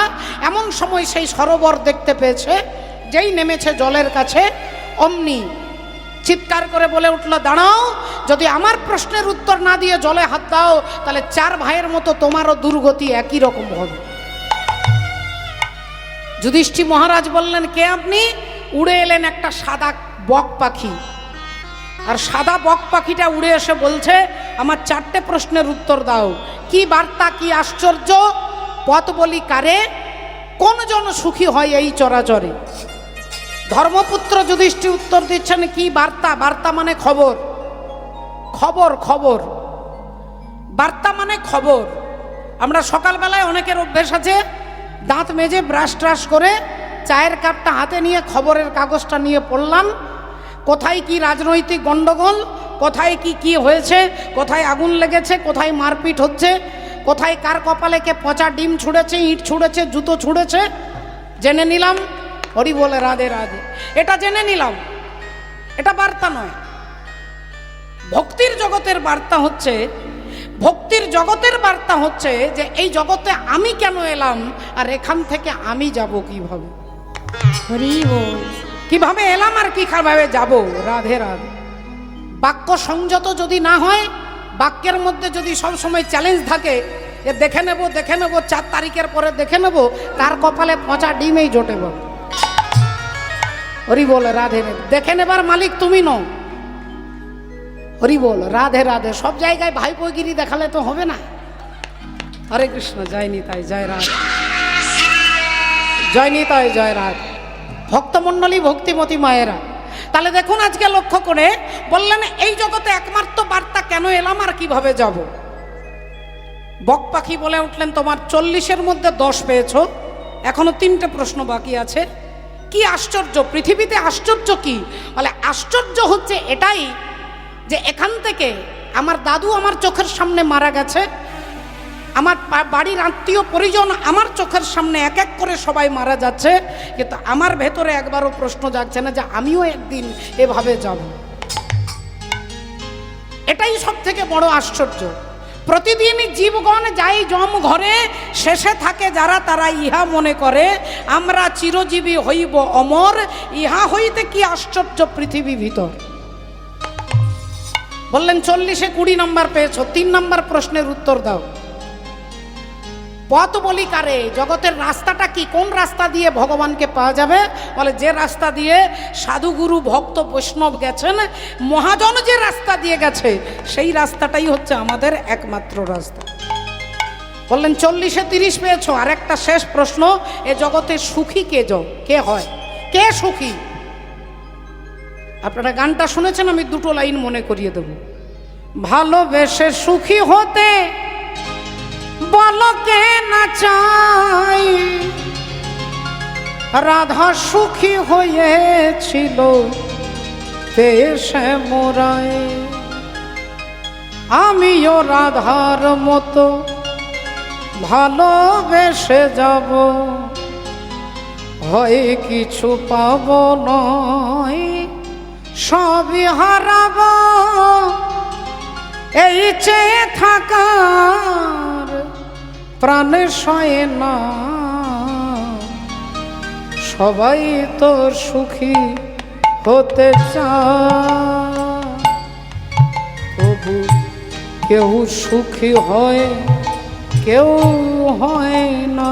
এমন সময় সেই সরোবর দেখতে পেয়েছে। যেই নেমেছে জলের কাছে, অমনি চিৎকার করে বলে উঠল, দাঁড়াও, যদি আমার প্রশ্নের উত্তর না দিয়ে জলে হাত দাও, তাহলে 4 ভাইয়ের মতো তোমারও দুর্গতি একই রকম হবে। যুধিষ্ঠির মহারাজ বললেন, কে আপনি? উড়ে এলেন একটা সাদা বক পাখি। আর সাদা বক পাখিটা উড়ে এসে বলছে, আমার 4টে প্রশ্নের উত্তর দাও। কি বার্তা, কি আশ্চর্য পথ বলি কারে, কোন জন সুখী হয় এই চরাচরে? ধর্মপুত্র যুধিষ্ঠির উত্তর দিচ্ছেন, কি বার্তা? বার্তা মানে খবর। খবর, খবর, বার্তা মানে খবর। আমরা সকালবেলায় অনেকের অভ্যেস আছে, দাঁত মেজে ব্রাশ ট্রাশ করে চায়ের কাপটা হাতে নিয়ে খবরের কাগজটা নিয়ে পড়লাম। কোথায় কি রাজনৈতিক গন্ডগোল, কোথায় কি কি হয়েছে, কোথায় আগুন লেগেছে, কোথায় মারপিট হচ্ছে, কোথায় কার কপালে কে পচা ডিম ছুঁড়েছে, ইট ছুঁড়েছে, জুতো ছুঁড়েছে, জেনে নিলাম। হরি বলে রাধে রাধে, এটা জেনে নিলাম। এটা বার্তা নয়। ভক্তির জগতের বার্তা হচ্ছে, ভক্তির জগতের বার্তা হচ্ছে যে এই জগতে আমি কেন এলাম, আর এখান থেকে আমি যাব কিভাবে। হরি বল। কিভাবে এলাম আর কিভাবে যাব। রাধে রাধে। বাক্য সংযত যদি না হয়, বাক্যের মধ্যে যদি সব সময় চ্যালেঞ্জ থাকে, যে দেখে নেব 4 তারিখের পরে দেখে নেব, তার কপালে পচা ডিমেই জোটে বাবু। হরি বল রাধে রাধে। দেখে নেবার মালিক তুমি নও। হরি বল রাধে রাধে। সব জায়গায় ভাইপোগিরি দেখালে তো হবে না। হরে কৃষ্ণ, জয় নিতাই, জয় রাধ, জয় নিতাই, জয় রাধ। ভক্তমণ্ডলী, ভক্তিমতী মায়েরা, তাহলে দেখুন আজকে লক্ষ্য করে বললেন, এই জগতে একমাত্র বার্তা কেন এলাম আর কিভাবে যাব। বক পাখি বলে উঠলেন, তোমার 40-এর মধ্যে 10 পেয়েছো, এখনো 3টে প্রশ্ন বাকি আছে। কি আশ্চর্য, পৃথিবীতে আশ্চর্য কি? বলে আশ্চর্য হচ্ছে এটাই যে এখান থেকে আমার দাদু আমার চোখের সামনে মারা গেছে, আমার বাড়ির আত্মীয় পরিজন আমার চোখের সামনে এক এক করে সবাই মারা যাচ্ছে, কিন্তু আমার ভেতরে একবারও প্রশ্ন জাগছে না যে আমিও একদিন এভাবে যাব। এটাই সব থেকে বড় আশ্চর্য। প্রতিদিনই জীবগণ যাই জম ঘরে, শেষে থাকে যারা তারা ইহা মনে করে আমরা চিরজীবী হইব অমর, ইহা হইতে কি আশ্চর্য পৃথিবী ভিতর। বললেন 40-এ 20 নম্বর পেয়েছো, 3 নম্বর প্রশ্নের উত্তর দাও। পথ বলি কারে, জগতের রাস্তাটা কি, কোন রাস্তা দিয়ে ভগবানকে পাওয়া যাবে? বলে যে রাস্তা দিয়ে সাধুগুরু ভক্ত বৈষ্ণব গেছেন, মহাজন যে রাস্তা দিয়ে গেছে সেই রাস্তাটাই হচ্ছে আমাদের একমাত্র রাস্তা। বললেন 40-এ 30 পেয়েছো। আর একটা শেষ প্রশ্ন, এ জগতে সুখী কে হয়, কে সুখী? আপনারা গানটা শুনেছেন, আমি 2টো লাইন মনে করিয়ে দেব। ভালোবেসে সুখী হতে বলো কে না চাই, রাধা সুখী হয়েছিল দেশে মোরায়, আমিও রাধার মতো ভালোবেসে যাব, হয় কিছু পাব নয় সবই হারাব, এই চেয়ে থাকার প্রাণে সয়ে না, সবাই তো সুখী হতে চায়, তবু কেউ সুখী হয় কেউ হয় না,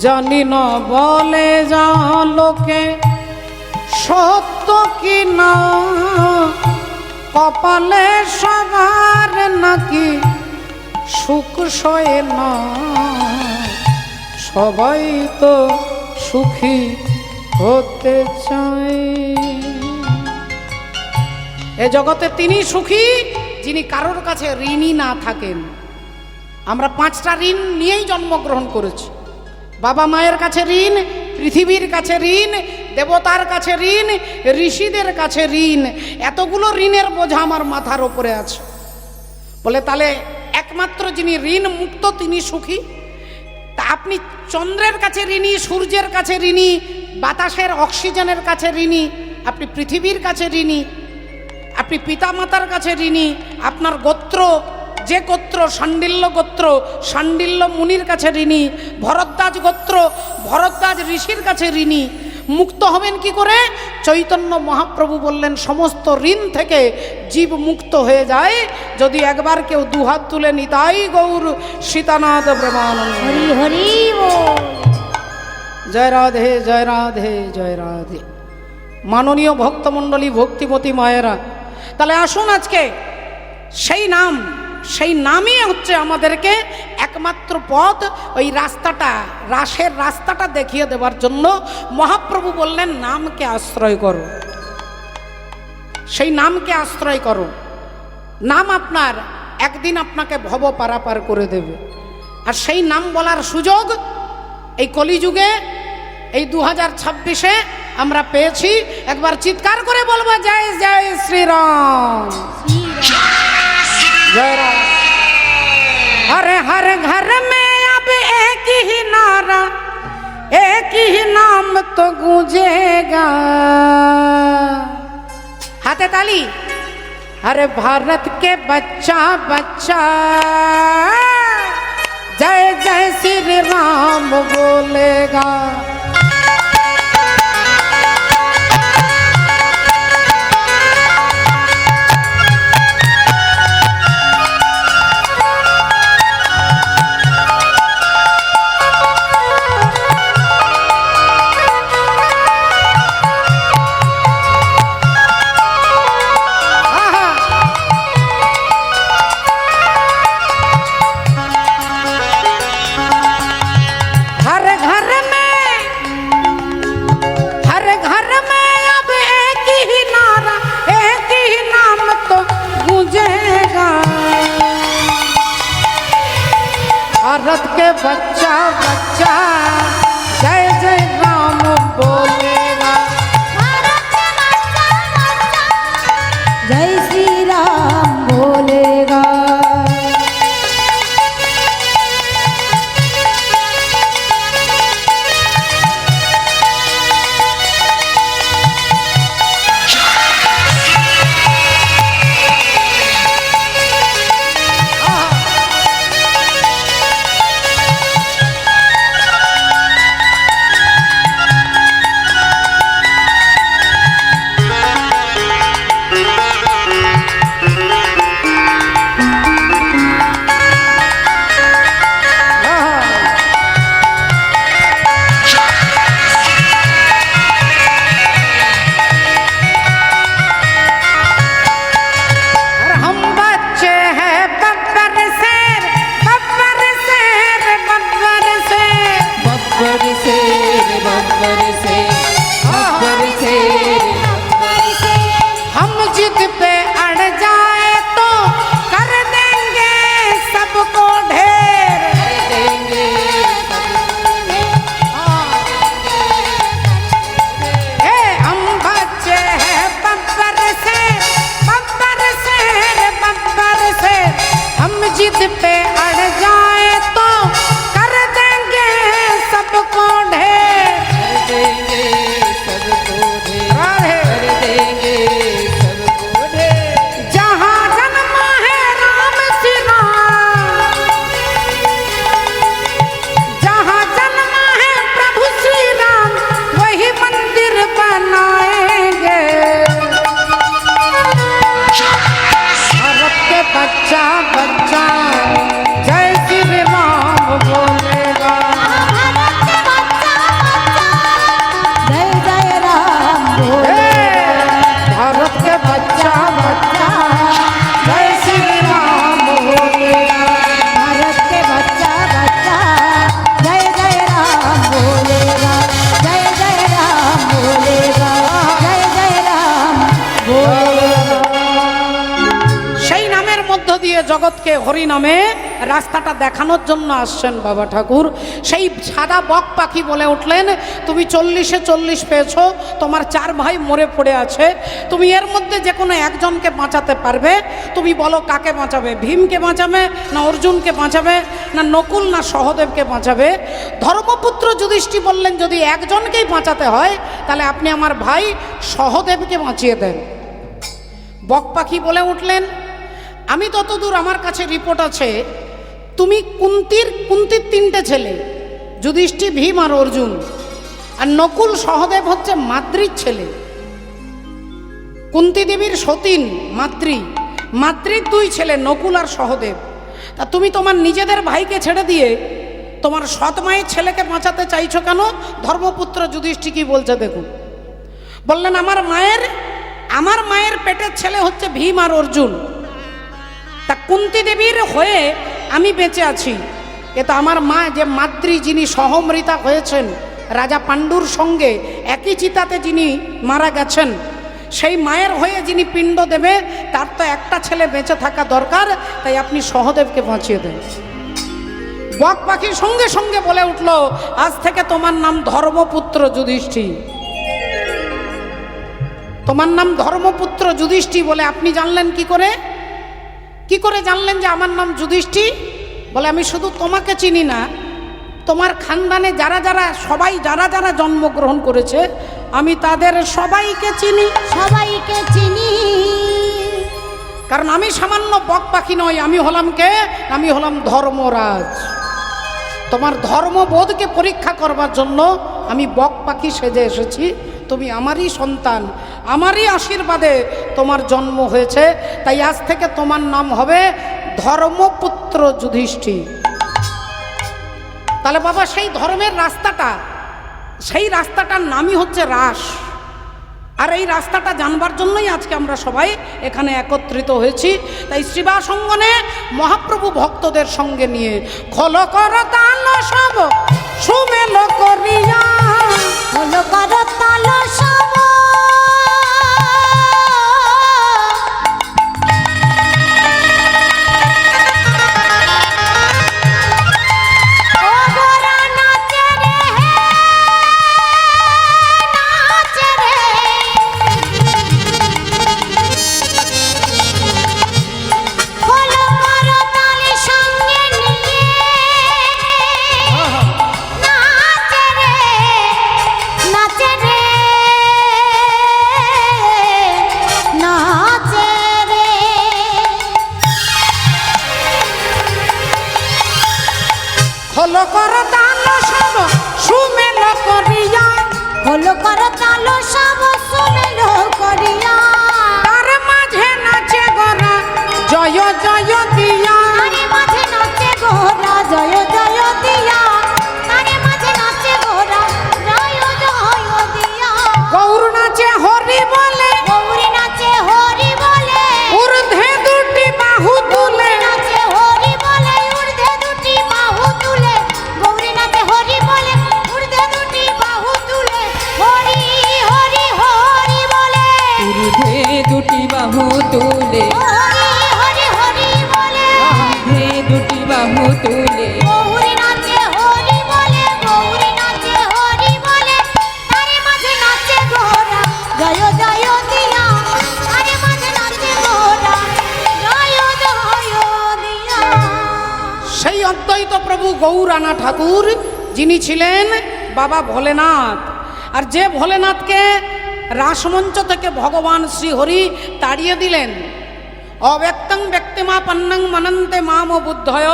জানি না বলে যা লোকে সত্য কি না, কপালে সবার নাকি সুখ সয়ে না, সবাই তো সুখী হতে চায়। এ জগতে তিনি সুখী যিনি কারোর কাছে ঋণী না থাকেন। আমরা 5টা ঋণ নিয়েই জন্মগ্রহণ করেছি। বাবা মায়ের কাছে ঋণ, পৃথিবীর কাছে ঋণ, দেবতার কাছে ঋণ, ঋষিদের কাছে ঋণ। এতগুলো ঋণের বোঝা আমার মাথার ওপরে আছে। বলে তাহলে একমাত্র যিনি ঋণ মুক্ত তিনি সুখী। তা আপনি চন্দ্রের কাছে ঋণী, সূর্যের কাছে ঋণী, বাতাসের অক্সিজেনের কাছে ঋণী, আপনি পৃথিবীর কাছে ঋণী, আপনি পিতামাতার কাছে ঋণী, আপনার গোত্র যে গোত্র শাণ্ডিল্য গোত্র, শাণ্ডিল্য মুনির কাছে ঋণী, ভরদ্বাজ গোত্র ভরদ্বাজ ঋষির কাছে ঋণী। মুক্ত হবেন কি করে? চৈতন্য মহাপ্রভু বললেন সমস্ত ঋণ থেকে জীব মুক্ত হয়ে যায় যদি একবার কেউ দুহাত তুলে নিতাই গৌর সীতানাথ প্রেমানন্দ। হরি হরি বল। জয় রাধে জয় রাধে জয় রাধে। মাননীয় ভক্তমণ্ডলী, ভক্তিমতী মায়েরা, তাহলে আসুন আজকে সেই নামই হচ্ছে আমাদেরকে একমাত্র পথ। ওই রাস্তাটা, রাসের রাস্তাটা দেখিয়ে দেওয়ার জন্য মহাপ্রভু বললেন নামকে আশ্রয় করো, সেই নামকে আশ্রয় করো। নাম আপনার একদিন আপনাকে ভব পারাপার করে দেবে। আর সেই নাম বলার সুযোগ এই কলিযুগে, এই 2026-এ আমরা পেয়েছি। একবার চিৎকার করে বলবো জয় জয় শ্রীরাম, जय राम। हर हर घर में अब एक ही नारा, एक ही नाम तो गूंजेगा। हाथे ताली। अरे भारत के बच्चा बच्चा जय जय श्री राम बोलेगा। भारत के बच्चा बच्चा जय দিয়ে জগৎকে হরি নামে রাস্তাটা দেখানোর জন্য আসছেন বাবা ঠাকুর। সেই সাদা বক পাখি বলে উঠলেন, তুমি 40-এ 40 পেয়েছো, তোমার 4 ভাই মরে পড়ে আছে, তুমি এর মধ্যে যে কোনো একজনকে বাঁচাতে পারবে, তুমি বলো কাকে বাঁচাবে? ভীমকে বাঁচাবে না অর্জুনকে বাঁচাবে না নকুল না সহদেবকে বাঁচাবে? ধর্মপুত্র যুধিষ্ঠির বললেন, যদি একজনকেই বাঁচাতে হয় তাহলে আপনি আমার ভাই সহদেবকে বাঁচিয়ে দেন। বক পাখি বলে উঠলেন, আমি ততদূর আমার কাছে রিপোর্ট আছে, তুমি কুন্তির 3টে ছেলে, যুধিষ্ঠির, ভীম আর অর্জুন, আর নকুল সহদেব হচ্ছে মাদ্রির ছেলে। কুন্তি দেবীর সতীন মাদ্রির 2 ছেলে নকুল আর সহদেব। তা তুমি তোমার নিজেদের ভাইকে ছেড়ে দিয়ে তোমার সৎ মায়ের ছেলেকে বাঁচাতে চাইছো কেন? ধর্মপুত্র যুধিষ্ঠির কি বলছে দেখুন। বললেন, আমার মায়ের পেটের ছেলে হচ্ছে ভীম আর অর্জুন, তা কুন্তি দেবীর হয়ে আমি বেঁচে আছি। এটা আমার মা যে মাদ্রি, যিনি সহমৃতা হয়েছেন রাজা পাণ্ডুর সঙ্গে একই চিতাতে যিনি মারা গেছেন, সেই মায়ের হয়ে যিনি পিণ্ড দেবে তার তো একটা ছেলে বেঁচে থাকা দরকার, তাই আপনি সহদেবকে বাঁচিয়ে দেন। বক পাখির সঙ্গে সঙ্গে বলে উঠল, আজ থেকে তোমার নাম ধর্মপুত্র যুধিষ্ঠির। তোমার নাম ধর্মপুত্র যুধিষ্ঠির বলে আপনি জানলেন কি করে জানলেন যে আমার নাম যুধিষ্ঠির? বলে, আমি শুধু তোমাকে চিনি না, তোমার খানদানে যারা যারা জন্মগ্রহণ করেছে আমি তাদের সবাইকে চিনি। কারণ আমি সামান্য বক পাখি নই, আমি হলাম ধর্মরাজ। তোমার ধর্মবোধকে পরীক্ষা করবার জন্য আমি বক পাখি সেজে এসেছি। তুমি আমারই সন্তান, আমারই আশীর্বাদে তোমার জন্ম হয়েছে, তাই আজ থেকে তোমার নাম হবে ধর্মপুত্র যুধিষ্ঠির। তাহলে বাবা সেই ধর্মের রাস্তাটার নামই হচ্ছে রাস। আর এই রাস্তাটা জানবার জন্যই আজকে আমরা সবাই এখানে একত্রিত হয়েছি। তাই শ্রীবাসঙ্গনে মহাপ্রভু ভক্তদের সঙ্গে নিয়ে খোল কর তাল সব সুমেল করিয়া, খোল কর তাল সব তার মাঝে নাচে গোরা জয় জয় দিয়া, গৌর নাচে হরি বলে, ঊর্ধ্বে 2টি বাহু তুলে, ঊর্ধ্বে 2টি বাহু তুলে, ঊর্ধ্বে 2টি বাহু তুলে, সেই অদ্বৈত প্রভু গৌরানা ঠাকুর যিনি ছিলেন বাবা ভোলেনাথ। আর যে ভোলেনাথকে রাসমঞ্চ থেকে ভগবান শ্রীহরি তাড়িয়ে দিলেন, অব্যক্তং ব্যক্তিমাপন্নং মনন্তে মাম বুদ্ধয়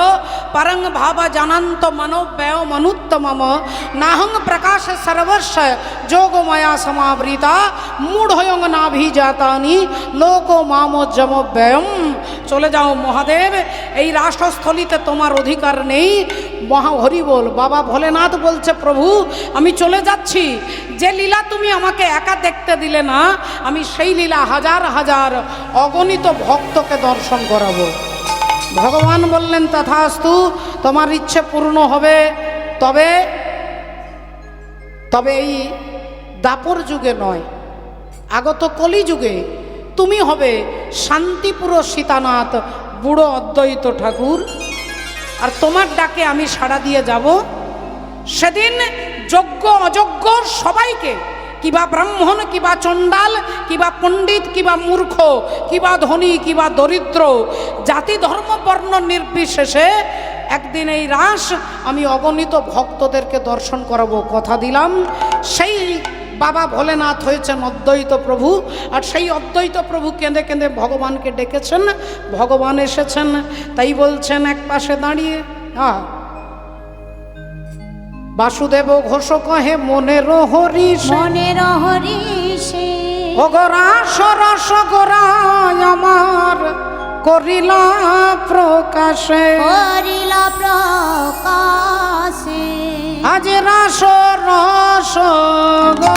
পরং ভাব জানন্ত মনোব্যয় মনুত্তমম নাহং প্রকাশ সর্বস্ব যোগময়া সমাবৃতা মূঢ়য়ং নাভিজাতানি লোকো মাম যমব্যয়ম। চলে যাও মহাদেব, এই রাষ্ট্রস্থলিতে তোমার অধিকার নেই। হরি বল। বাবা ভোলেনাথ বলছে, প্রভু আমি চলে যাচ্ছি, যে লীলা তুমি আমাকে একা দেখতে দিলে না, আমি সেই লীলা হাজার হাজার অগণিত ভক্তকে দর্শন করাবো। ভগবান বললেন, তথাস্তু, তোমার ইচ্ছে পূর্ণ হবে, তবে এই দাপর যুগে নয়, আগত কলি যুগে তুমি হবে শান্তিপুর সীতানাথ বুড়ো অদ্বৈত ঠাকুর, আর তোমার ডাকে আমি সাড়া দিয়ে যাব। সেদিন যোগ্য অযোগ্য সবাইকে, কিবা ব্রাহ্মণ, কিবা চণ্ডাল, কিবা পণ্ডিত, কিবা মূর্খ, কিবা ধনী, কিবা দরিদ্র, জাতি ধর্ম বর্ণ নির্বিশেষে একদিন এই রাস আমি অগণিত ভক্তদেরকে দর্শন করাবো, কথা দিলাম। সেই বাবা ভোলেনাথ হয়েছেন অদ্বৈত প্রভু, আর সেই অদ্বৈত প্রভু কেঁদে কেঁদে ভগবানকে ডেকেছেন, ভগবান এসেছেন। তাই বলছেন এক পাশে দাঁড়িয়ে, বাসুদেব ঘোষ কহে মনের হরিষ, মনের হরিষে অগরাস রস গোরায় আমার করিলা প্রকাশে, করিলা প্রকাশে আজ রাস রস গো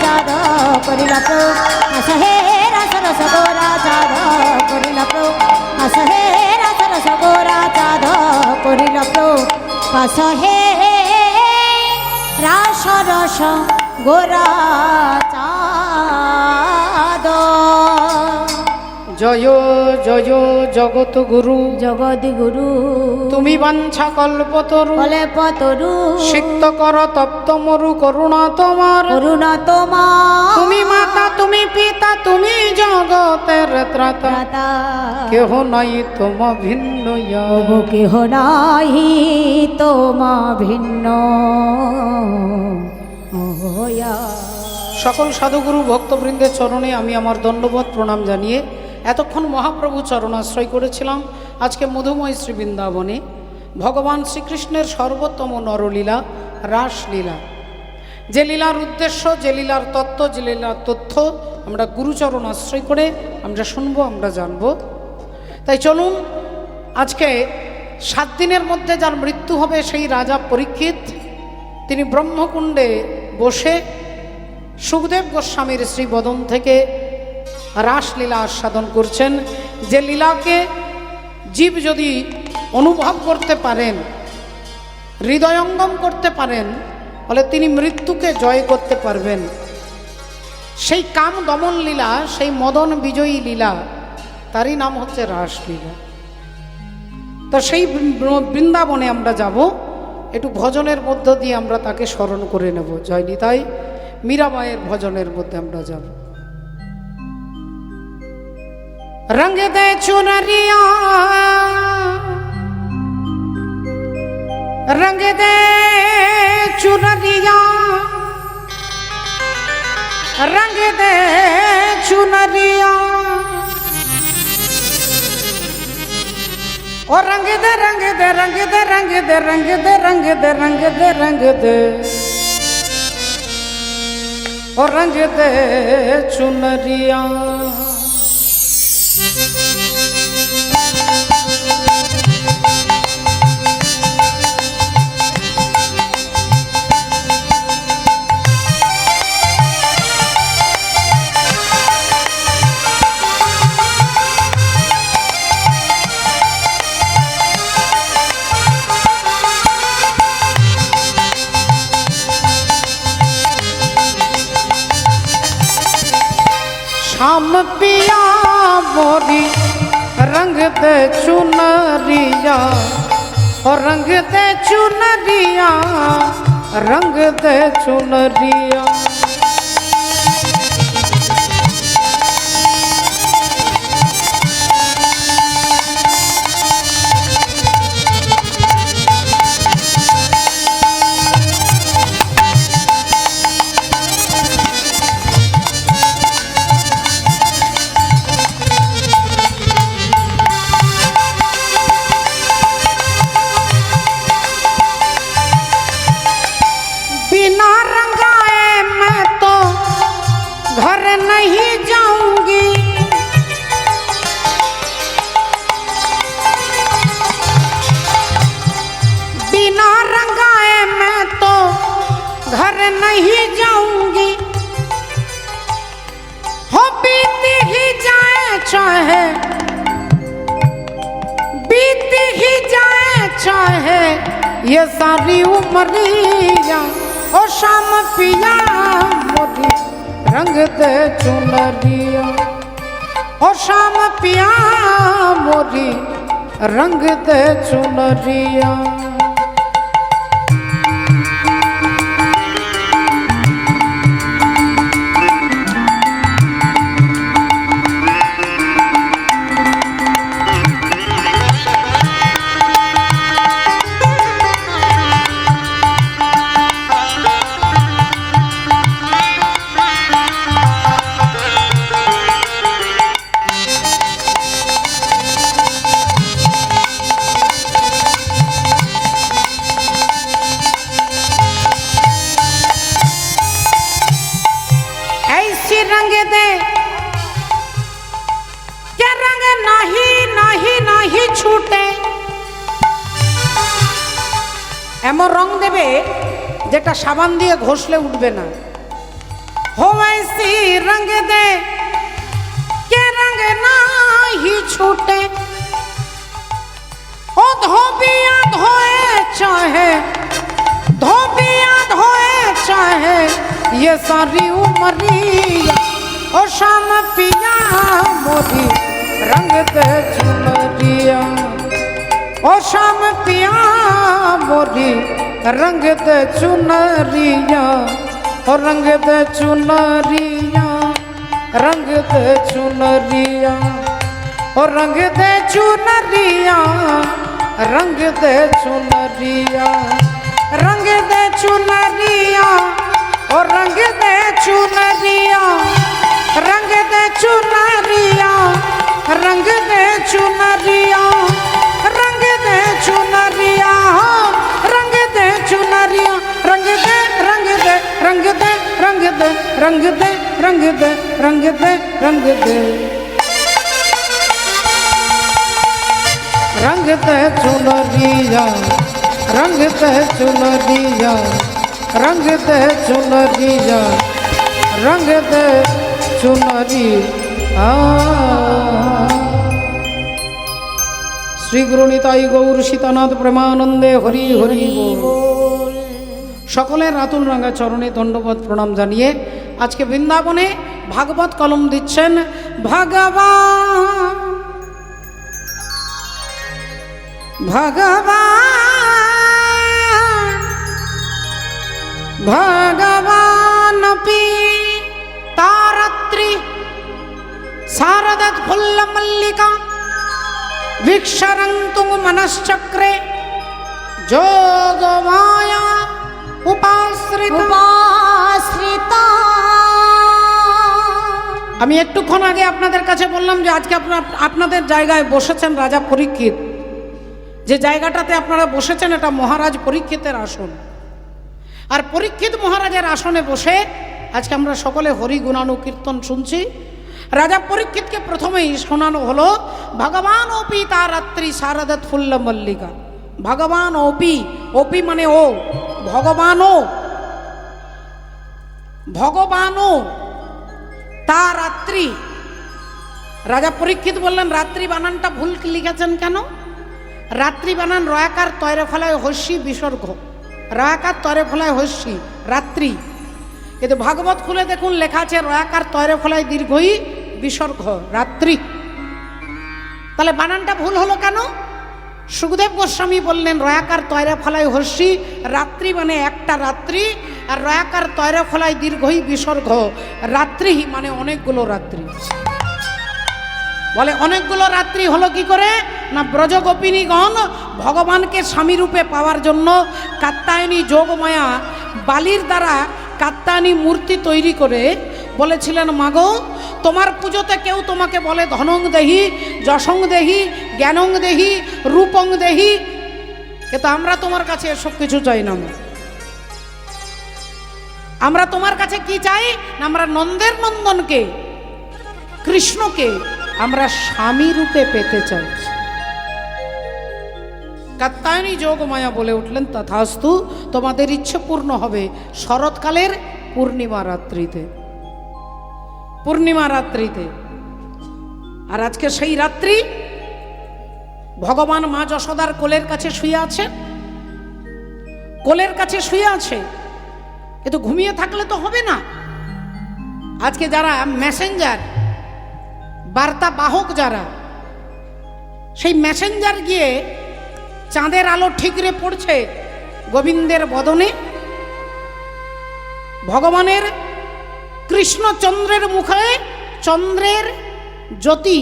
চাঁদ করিল প্রকাশরে রস রস গোরা চাঁদ করিলা প্রকাশ হে রস রস গোরা চাঁদ করিল প্রকাশ হে রাস রস গোরা চাঁদ। জয় জয় জগত গুরু জগৎ গুরু তুমি বাঞ্ছা কল্পতরু বলে পতরু সিক্ত কর তপ্ত মরু করুণা তোমার করুণা তোমার তুমি মাতা তুমি পিতা তুমি জগতের ত্রাতা ত্রাতা। কেহ নাই তোম ভিন্ন প্রভু কেহ নাহি তোমা ভিন্ন হইয়া। সকল সাধুগুরু ভক্তবৃন্দের চরণে আমি আমার দণ্ডবোধ প্রণাম জানিয়ে এতক্ষণ মহাপ্রভু চরণাশ্রয় করেছিলাম। আজকে মধুময় শ্রী বৃন্দাবনে ভগবান শ্রীকৃষ্ণের সর্বোত্তম নরলীলা রাসলীলা, যে লীলার উদ্দেশ্য, যে লীলার তত্ত্ব, যে লীলার তথ্য আমরা গুরুচরণ আশ্রয় করে আমরা শুনবো, আমরা জানব। তাই চলুন আজকে 7 দিনের মধ্যে যার মৃত্যু হবে সেই রাজা পরীক্ষিত, তিনি ব্রহ্মকুণ্ডে বসে সুখদেব গোস্বামীর শ্রীবদন থেকে রাসলীলা আস্বাদন করছেন। যে লীলাকে জীব যদি অনুভব করতে পারেন, হৃদয়ঙ্গম করতে পারেন, ফলে তিনি মৃত্যুকে জয় করতে পারবেন। সেই কাম দমন লীলা, সেই মদন বিজয়ী লীলা, তারই নাম হচ্ছে রাসলীলা। তো সেই বৃন্দাবনে আমরা যাব, একটু ভজনের মধ্য দিয়ে আমরা তাকে স্মরণ করে নেব। জয় নিতাই, মীরাবাইয়ের ভজনের মধ্যে আমরা যাব। रंग दे चुनरिया रंग दे चुनरिया रंग दे चुनरिया और रंग दे रंग दे रंग दे रंग दे रंग दे रंग दे रंग दे रंग दे और रंग दे चुनरिया। शाम पिया मोरी रंग दे चुनरिया और रंग दे चुनरिया रंग दे चुनरिया। बिना रंगाए मैं तो घर नहीं जाऊंगी, बिना रंगाए मैं तो घर नहीं जाऊंगी। हो बीती ही जाए चाहे बीती ही जाए चाहे ये सारी उमरिया। ओ शाम पिया मोरी रंग दे चुनरिया, ओ शाम पिया मोरी रंग दे चुनरिया। रंग दे के रंग नहीं नहीं नहीं छूटे, এমন রং দেবে যেটা সাবান দিয়ে ঘষলে উঠবে না। हो ऐसी रंग दे के रंग नहीं छूटे, सारी उमरिया ओ शाम पिया मोरी रंग दे चुनरिया ओ शाम पिया मोरी रंग दे चुनरिया ओ रंग दे चुनरिया रंग दे चुनरिया ओ रंग दे चुनरिया रंग दे चुनरिया रंग दे चुनरिया ओ रंग दे चुनरिया रंग दे चुनरिया रंग दे चुनरिया रंग दे चुनरिया रंग दे चुनरिया रंग दे रंग दे रंग दे रंग दे रंग दे रंग दे रंग दे रंग दे रंग दे चुनरिया रंग दे चुनरिया रंग दे चुनरिया रंग दे चुनरिया श्री गुरु निताई गौर सीतानाथ प्रेमानंदे हरि हरि बोल। সকলের রাতুল রাঙা চরণে দণ্ডবোধ প্রণাম জানিয়ে আজকে বৃন্দাবনে ভাগবত কলম দিচ্ছেন ভগবান ভগবান ভগবান পিতারাত্রি শারদৎ ফুল্ল মল্লিকা ভিক্ষরন্তু মনশ্চক্রে যোগমায়া উপাশ্রিতা। আমি একটুক্ষণ আগে আপনাদের কাছে বললাম যে আজকে আপনাদের জায়গায় বসেছেন রাজা পরীক্ষিত। যে জায়গাটাতে আপনারা বসেছেন এটা মহারাজ পরীক্ষিতের আসন। আর পরীক্ষিত মহারাজের আসনে বসে আজকে আমরা সকলে হরি গুণানুকীর্তন শুনছি। রাজা পরীক্ষিতকে প্রথমেই শোনানো হলো ভগবান ওপি তার রাত্রি শারদৎ ফুল্ল মল্লিকা। ভগবান ওপি, ওপি মানে ও, ভগবানও, ভগবানও তার রাত্রি। রাজা পরীক্ষিত বললেন রাত্রি বানানটা ভুল লিখেছেন কেন? রাত্রি বানান রয়াকার তয়রে ফলায় হস্যি বিসর্গ, রয়াকার তয়রে ফলায় হস্যি রাত্রি। কিন্তু ভাগবত খুলে দেখুন লেখা আছে রয়াকার তয়রে ফলায় দীর্ঘই বিসর্গ রাত্রি। তাহলে বানানটা ভুল হলো কেন? সুখদেব গোস্বামী বললেন রয়াকার তয়রে ফলায় হস্যি রাত্রি মানে একটা রাত্রি, আর রয়াকার তয়রে ফলায় দীর্ঘই বিসর্গ রাত্রি মানে অনেকগুলো রাত্রি। বলে অনেকগুলো রাত্রি হলো কি করে না, ব্রজগোপিনীগণ ভগবানকে স্বামী রূপে পাওয়ার জন্য কাত্যায়নী যোগমায়া বালির দ্বারা কাত্যায়নী মূর্তি তৈরি করে বলেছিলেন মাগো তোমার পুজোতে কেউ তোমাকে বলে ধনং দেহি, যশং দেহি, জ্ঞানং দেহি, রূপং দেহি, কিন্তু আমরা তোমার কাছে এসব কিছু চাই না। আমরা তোমার কাছে কি চাই না, আমরা নন্দের নন্দনকে কৃষ্ণকে আমরা স্বামী রূপে পেতে চাই। কাত্যায়নী যোগমায়া বলে উঠলেন তথাস্তু, তোমাদের ইচ্ছে পূর্ণ হবে শরৎকালের পূর্ণিমা রাত্রিতে, পূর্ণিমা রাত্রিতে। আর আজকে সেই রাত্রি ভগবান মা যশোদার কোলের কাছে শুয়ে আছে, কোলের কাছে শুয়ে আছে। কিন্তু ঘুমিয়ে থাকলে তো হবে না। আজকে যারা মেসেঞ্জার বার্তা বাহক, যারা সেই মেসেঞ্জার গিয়ে চাঁদের আলো ঠিকরে পড়ছে গোবিন্দের বদনে, ভগবানের কৃষ্ণচন্দ্রের মুখে চন্দ্রের জ্যোতি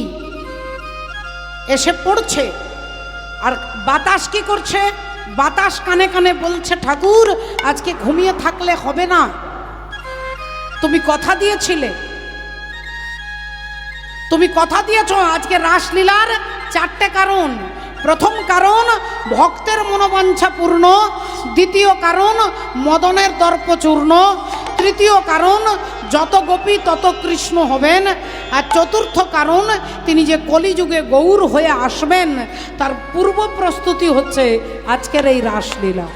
এসে পড়ছে। আর বাতাস কি করছে? বাতাস কানে কানে বলছে ঠাকুর আজকে ঘুমিয়ে থাকলে হবে না, তুমি কথা দিয়েছিলে, তুমি কথা দিয়েছ। আজকে রাসলীলার চারটে কারণ। প্রথম কারণ ভক্তের মনোবাঞ্ছা পূর্ণ, দ্বিতীয় কারণ মদনের দর্প চূর্ণ, তৃতীয় কারণ যত গোপী তত কৃষ্ণ হবেন, আর চতুর্থ কারণ তিনি যে কলিযুগে গৌর হয়ে আসবেন তার পূর্ব প্রস্তুতি হচ্ছে আজকের এই রাসলীলা।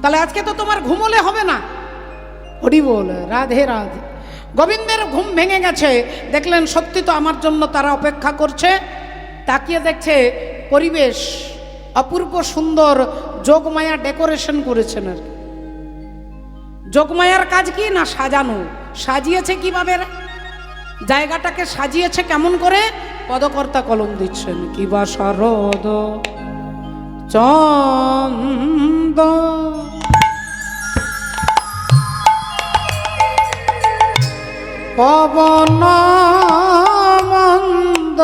তাহলে আজকে তো তোমার ঘুমোলে হবে না। হরি বল, রাধে রাধে। গোবিন্দের ঘুম ভেঙে গেছে, দেখলেন সত্যি তো আমার জন্য তারা অপেক্ষা করছে। তাকিয়ে দেখছে পরিবেশ অপূর্ব সুন্দর, যোগমায়া ডেকোরেশন করেছেন আর যোগমায়ার কাজ কি না সাজানো, সাজিয়েছে কিভাবে, জায়গাটাকে সাজিয়েছে কেমন করে, পদকর্তা কলম দিচ্ছেন কিবা শারদ চন্দ পবন মন্দ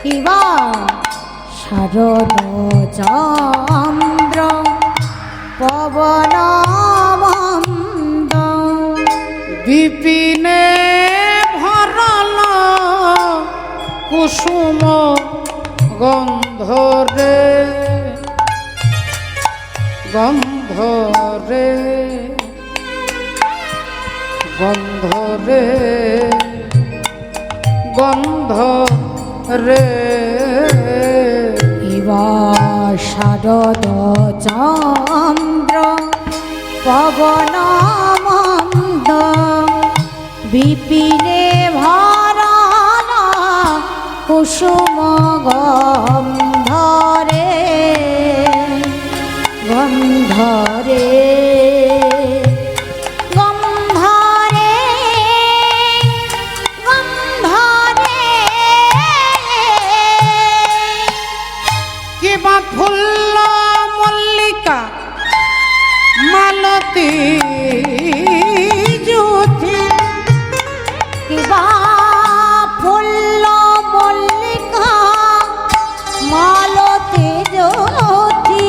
কিবা শারদ চন্দ্র পবন মন্দ বিপিনে ভরল কুসুম গন্ধরে গন্ধরে গন্ধরে গন্ধরে কিবা শারদ চন্দ্র পবন মন্দ বিপিনে ভরল কুসুম গন্ধরে গন্ধরে গন্ধরে গন্ধরে কিবা ফুল্ল মল্লিকা মালতী জ্যোতি কিবা ফুল্ল মল্লিকা মালতে জ্যোতি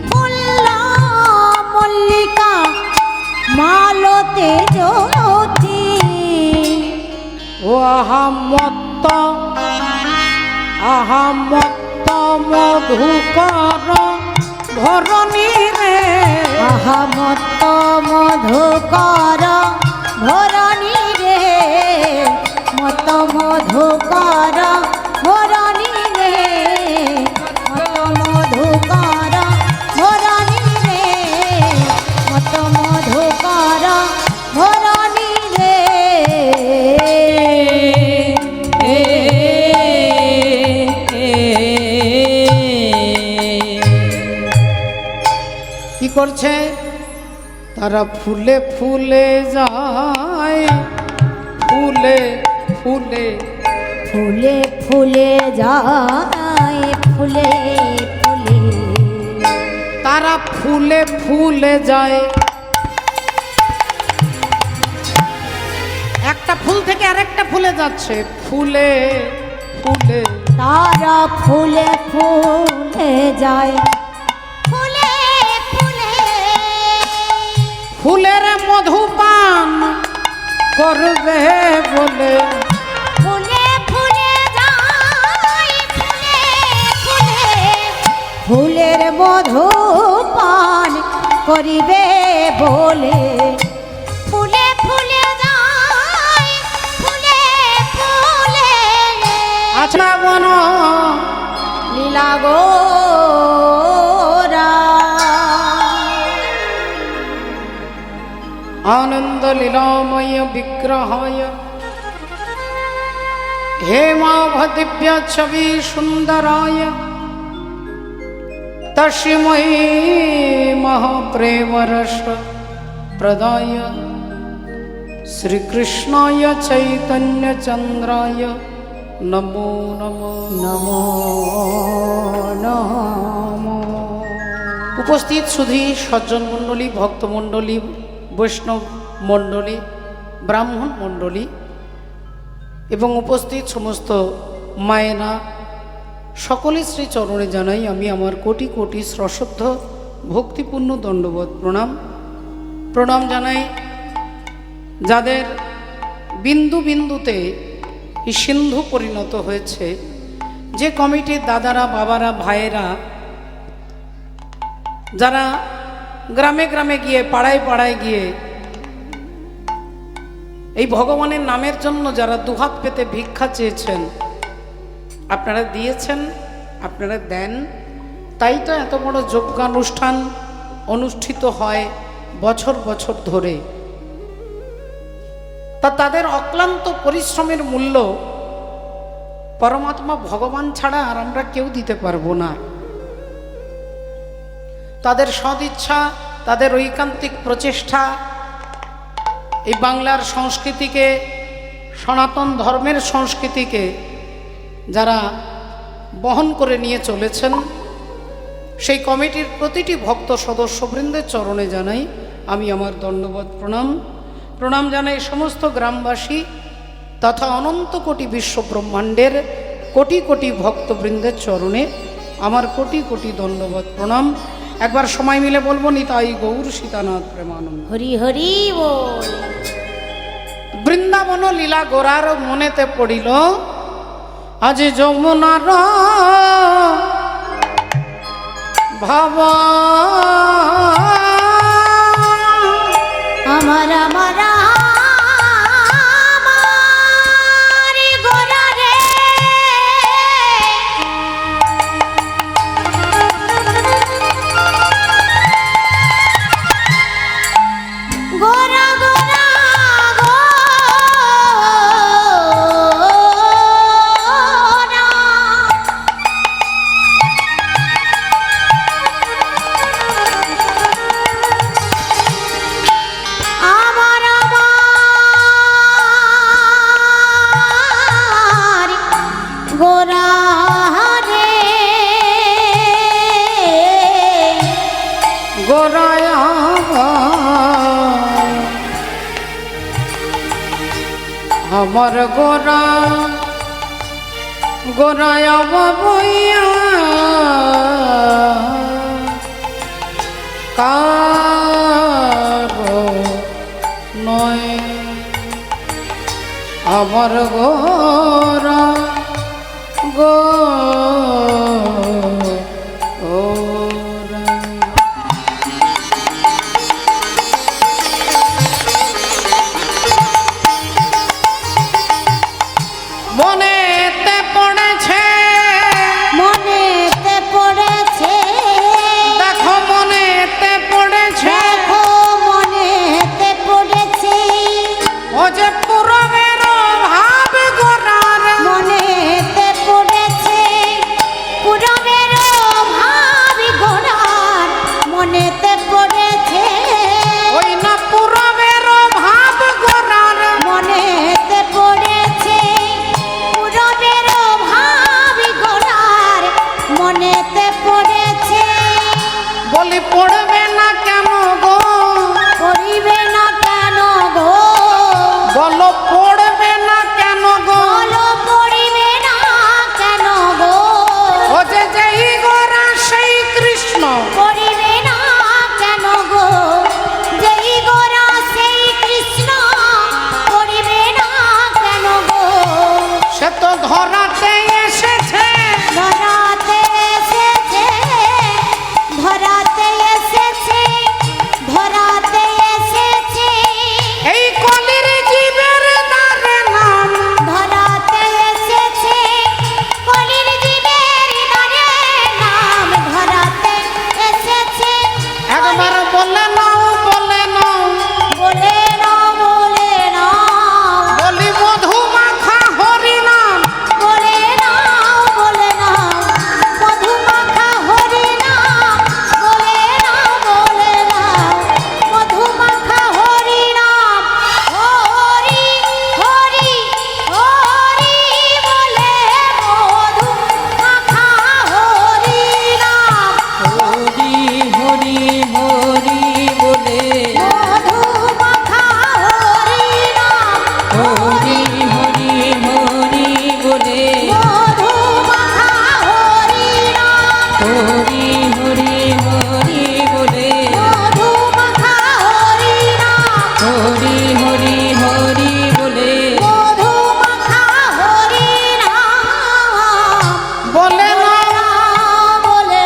ফুল্ল মল্লিকা মালতে জ্যোতি ও আহামত্ত আহামত্ত মধুকর ভরণী রে আহামত্ত মধুকর ভরণী রে মত মধুকর ভরণী রে মত মধুকর ভরণী রে মত মধুকর ভরণী রে কি করছে, তারা ফুলে ফুলে যায়, ফুলে ফুলে ফুলে ফুলে যায় ফুলে ফুলে তারা ফুলে ফুলে যায়। একটা ফুল থেকে আরেকটা ফুলে যাচ্ছে, ফুলে ফুলে তারা ফুলে ফুলে যায় ফুলে ফুলে ফুলের মধুপান করবে বলে ফুলে ফুলে যায় ফুলে ফুলে ফুলের মধু পান করিবে বলে ফুলে ফুলে যায় ফুলে ফুলে আচ্ছা বন লীলা গোরা आनंद लीलामय विग्रहाय हेमाभ दिव्य छवि सुंदराय तस्मै महाप्रेम रस प्रदाय श्री कृष्णाय चैतन्य चंद्राय नमो नमो নমো নমো উপস্থিত সুধী সজ্জন মণ্ডলী, ভক্ত মণ্ডলী, বৈষ্ণব মণ্ডলী, ব্রাহ্মণ মণ্ডলী এবং উপস্থিত সমস্ত মায়েরা সকলে শ্রী চরণে জানাই আমি আমার কোটি কোটি সশ্রদ্ধ ভক্তিপূর্ণ দণ্ডবোধ প্রণাম। প্রণাম জানাই যাদের বিন্দু বিন্দুতে এই সিন্ধু পরিণত হয়েছে, যে কমিটির দাদারা, বাবারা, ভাইয়েরা যারা গ্রামে গ্রামে গিয়ে, পাড়ায় পাড়ায় গিয়ে এই ভগবানের নামের জন্য যারা দুহাত পেতে ভিক্ষা চেয়েছেন, আপনারা দিয়েছেন, আপনারা দেন, তাই তো এত বড় যজ্ঞানুষ্ঠান অনুষ্ঠিত হয় বছর বছর ধরে। তা তাদের অক্লান্ত পরিশ্রমের মূল্য পরমাত্মা ভগবান ছাড়া আর আমরা কেউ দিতে পারবো না। তাদের সদিচ্ছা, তাদের ঐকান্তিক প্রচেষ্টা এই বাংলার সংস্কৃতিকে, সনাতন ধর্মের সংস্কৃতিকে যারা বহন করে নিয়ে চলেছেন, সেই কমিটির প্রতিটি ভক্ত সদস্যবৃন্দের চরণে জানাই আমি আমার দণ্ডবত প্রণাম। প্রণাম জানাই সমস্ত গ্রামবাসী তথা অনন্ত কোটি বিশ্ব ব্রহ্মাণ্ডের কোটি কোটি ভক্তবৃন্দের চরণে আমার কোটি কোটি দণ্ডবত প্রণাম। একবার সময় মিলে বলবো, নিতাই গৌর সীতানাথ প্রেমানন্দ। হরি হরি বল। বৃন্দাবন লীলা গোরার মনেতে পড়িল, আজ যমুনার ভাবা আমার আমার আমারি গোরা রে, গোরা গোরা গোরা, আমার আমার গোরা রে, গোরায় আমার গোরা গোরায় বইয়া কারো নয়, আমার গোরা গোরা। মনেতে পড়েছে, মনেতে পড়েছে, দেখো মনেতে পড়েছে, দেখো মনেতে পড়েছে, ও যে পুরবের ভাব গোরার মনেতে পড়েছে, পুরবের ভাবি গোরার মনেতে পড়েছে, ওই না পুরবের ভাব গোরার মনেতে পড়েছে, পুরবের ভাবি গোরার মনেতে পড়েছে, বলি পড়বে না কেন গো, পড়িবে না কেন গো, বলো পড়বে না কেন গো, বলো পড়িবে না কেন গো, ও যে যেই গোরা সেই কৃষ্ণ, পড়িবে না কেন গো, যেই গোরা সেই কৃষ্ণ, পড়িবে না কেন গো, সে তো ধরাতে এসেছে, ধরাতে এসেছে, ধরাতে এসেছে, ধরাতে এসেছে, এই কলির জীবের দ্বারে নাম, ধরাতে এসেছে, কলির জীবের দ্বারে নাম ধরাতে এসেছে, একবার বলে নাও, বলে নাও, বলে নাও, বলে নাও, বলি মধু মাখা হরি নাম, বলে নাও, বলে নাও, মধু মাখা হরি নাম, বলে নাও, বলে নাও, মধু মাখা হরি নাম, হরি হরি হরি বলে মধু মাখা হরি নাম, হরি হরি হরি বলে, মধু মাখা হরি নাম, হরি হরি হরি বলে, মধু মাখা হরি নাম, হরি হরি হরি বলে, মধু মাখা হরি নাম, হরি হরি হরি বলে, মধু মাখা হরি নাম, বলে নাও। বলে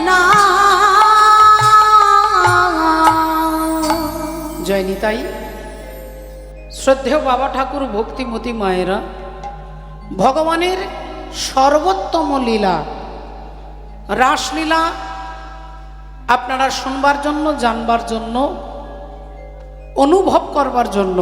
না। জয় নিতাই। শ্রদ্ধেয় বাবা ঠাকুর, ভক্তিমতী মায়েরা, ভগবানের সর্বোত্তম লীলা রাসলীলা আপনারা শুনবার জন্য, জানবার জন্য, অনুভব করবার জন্য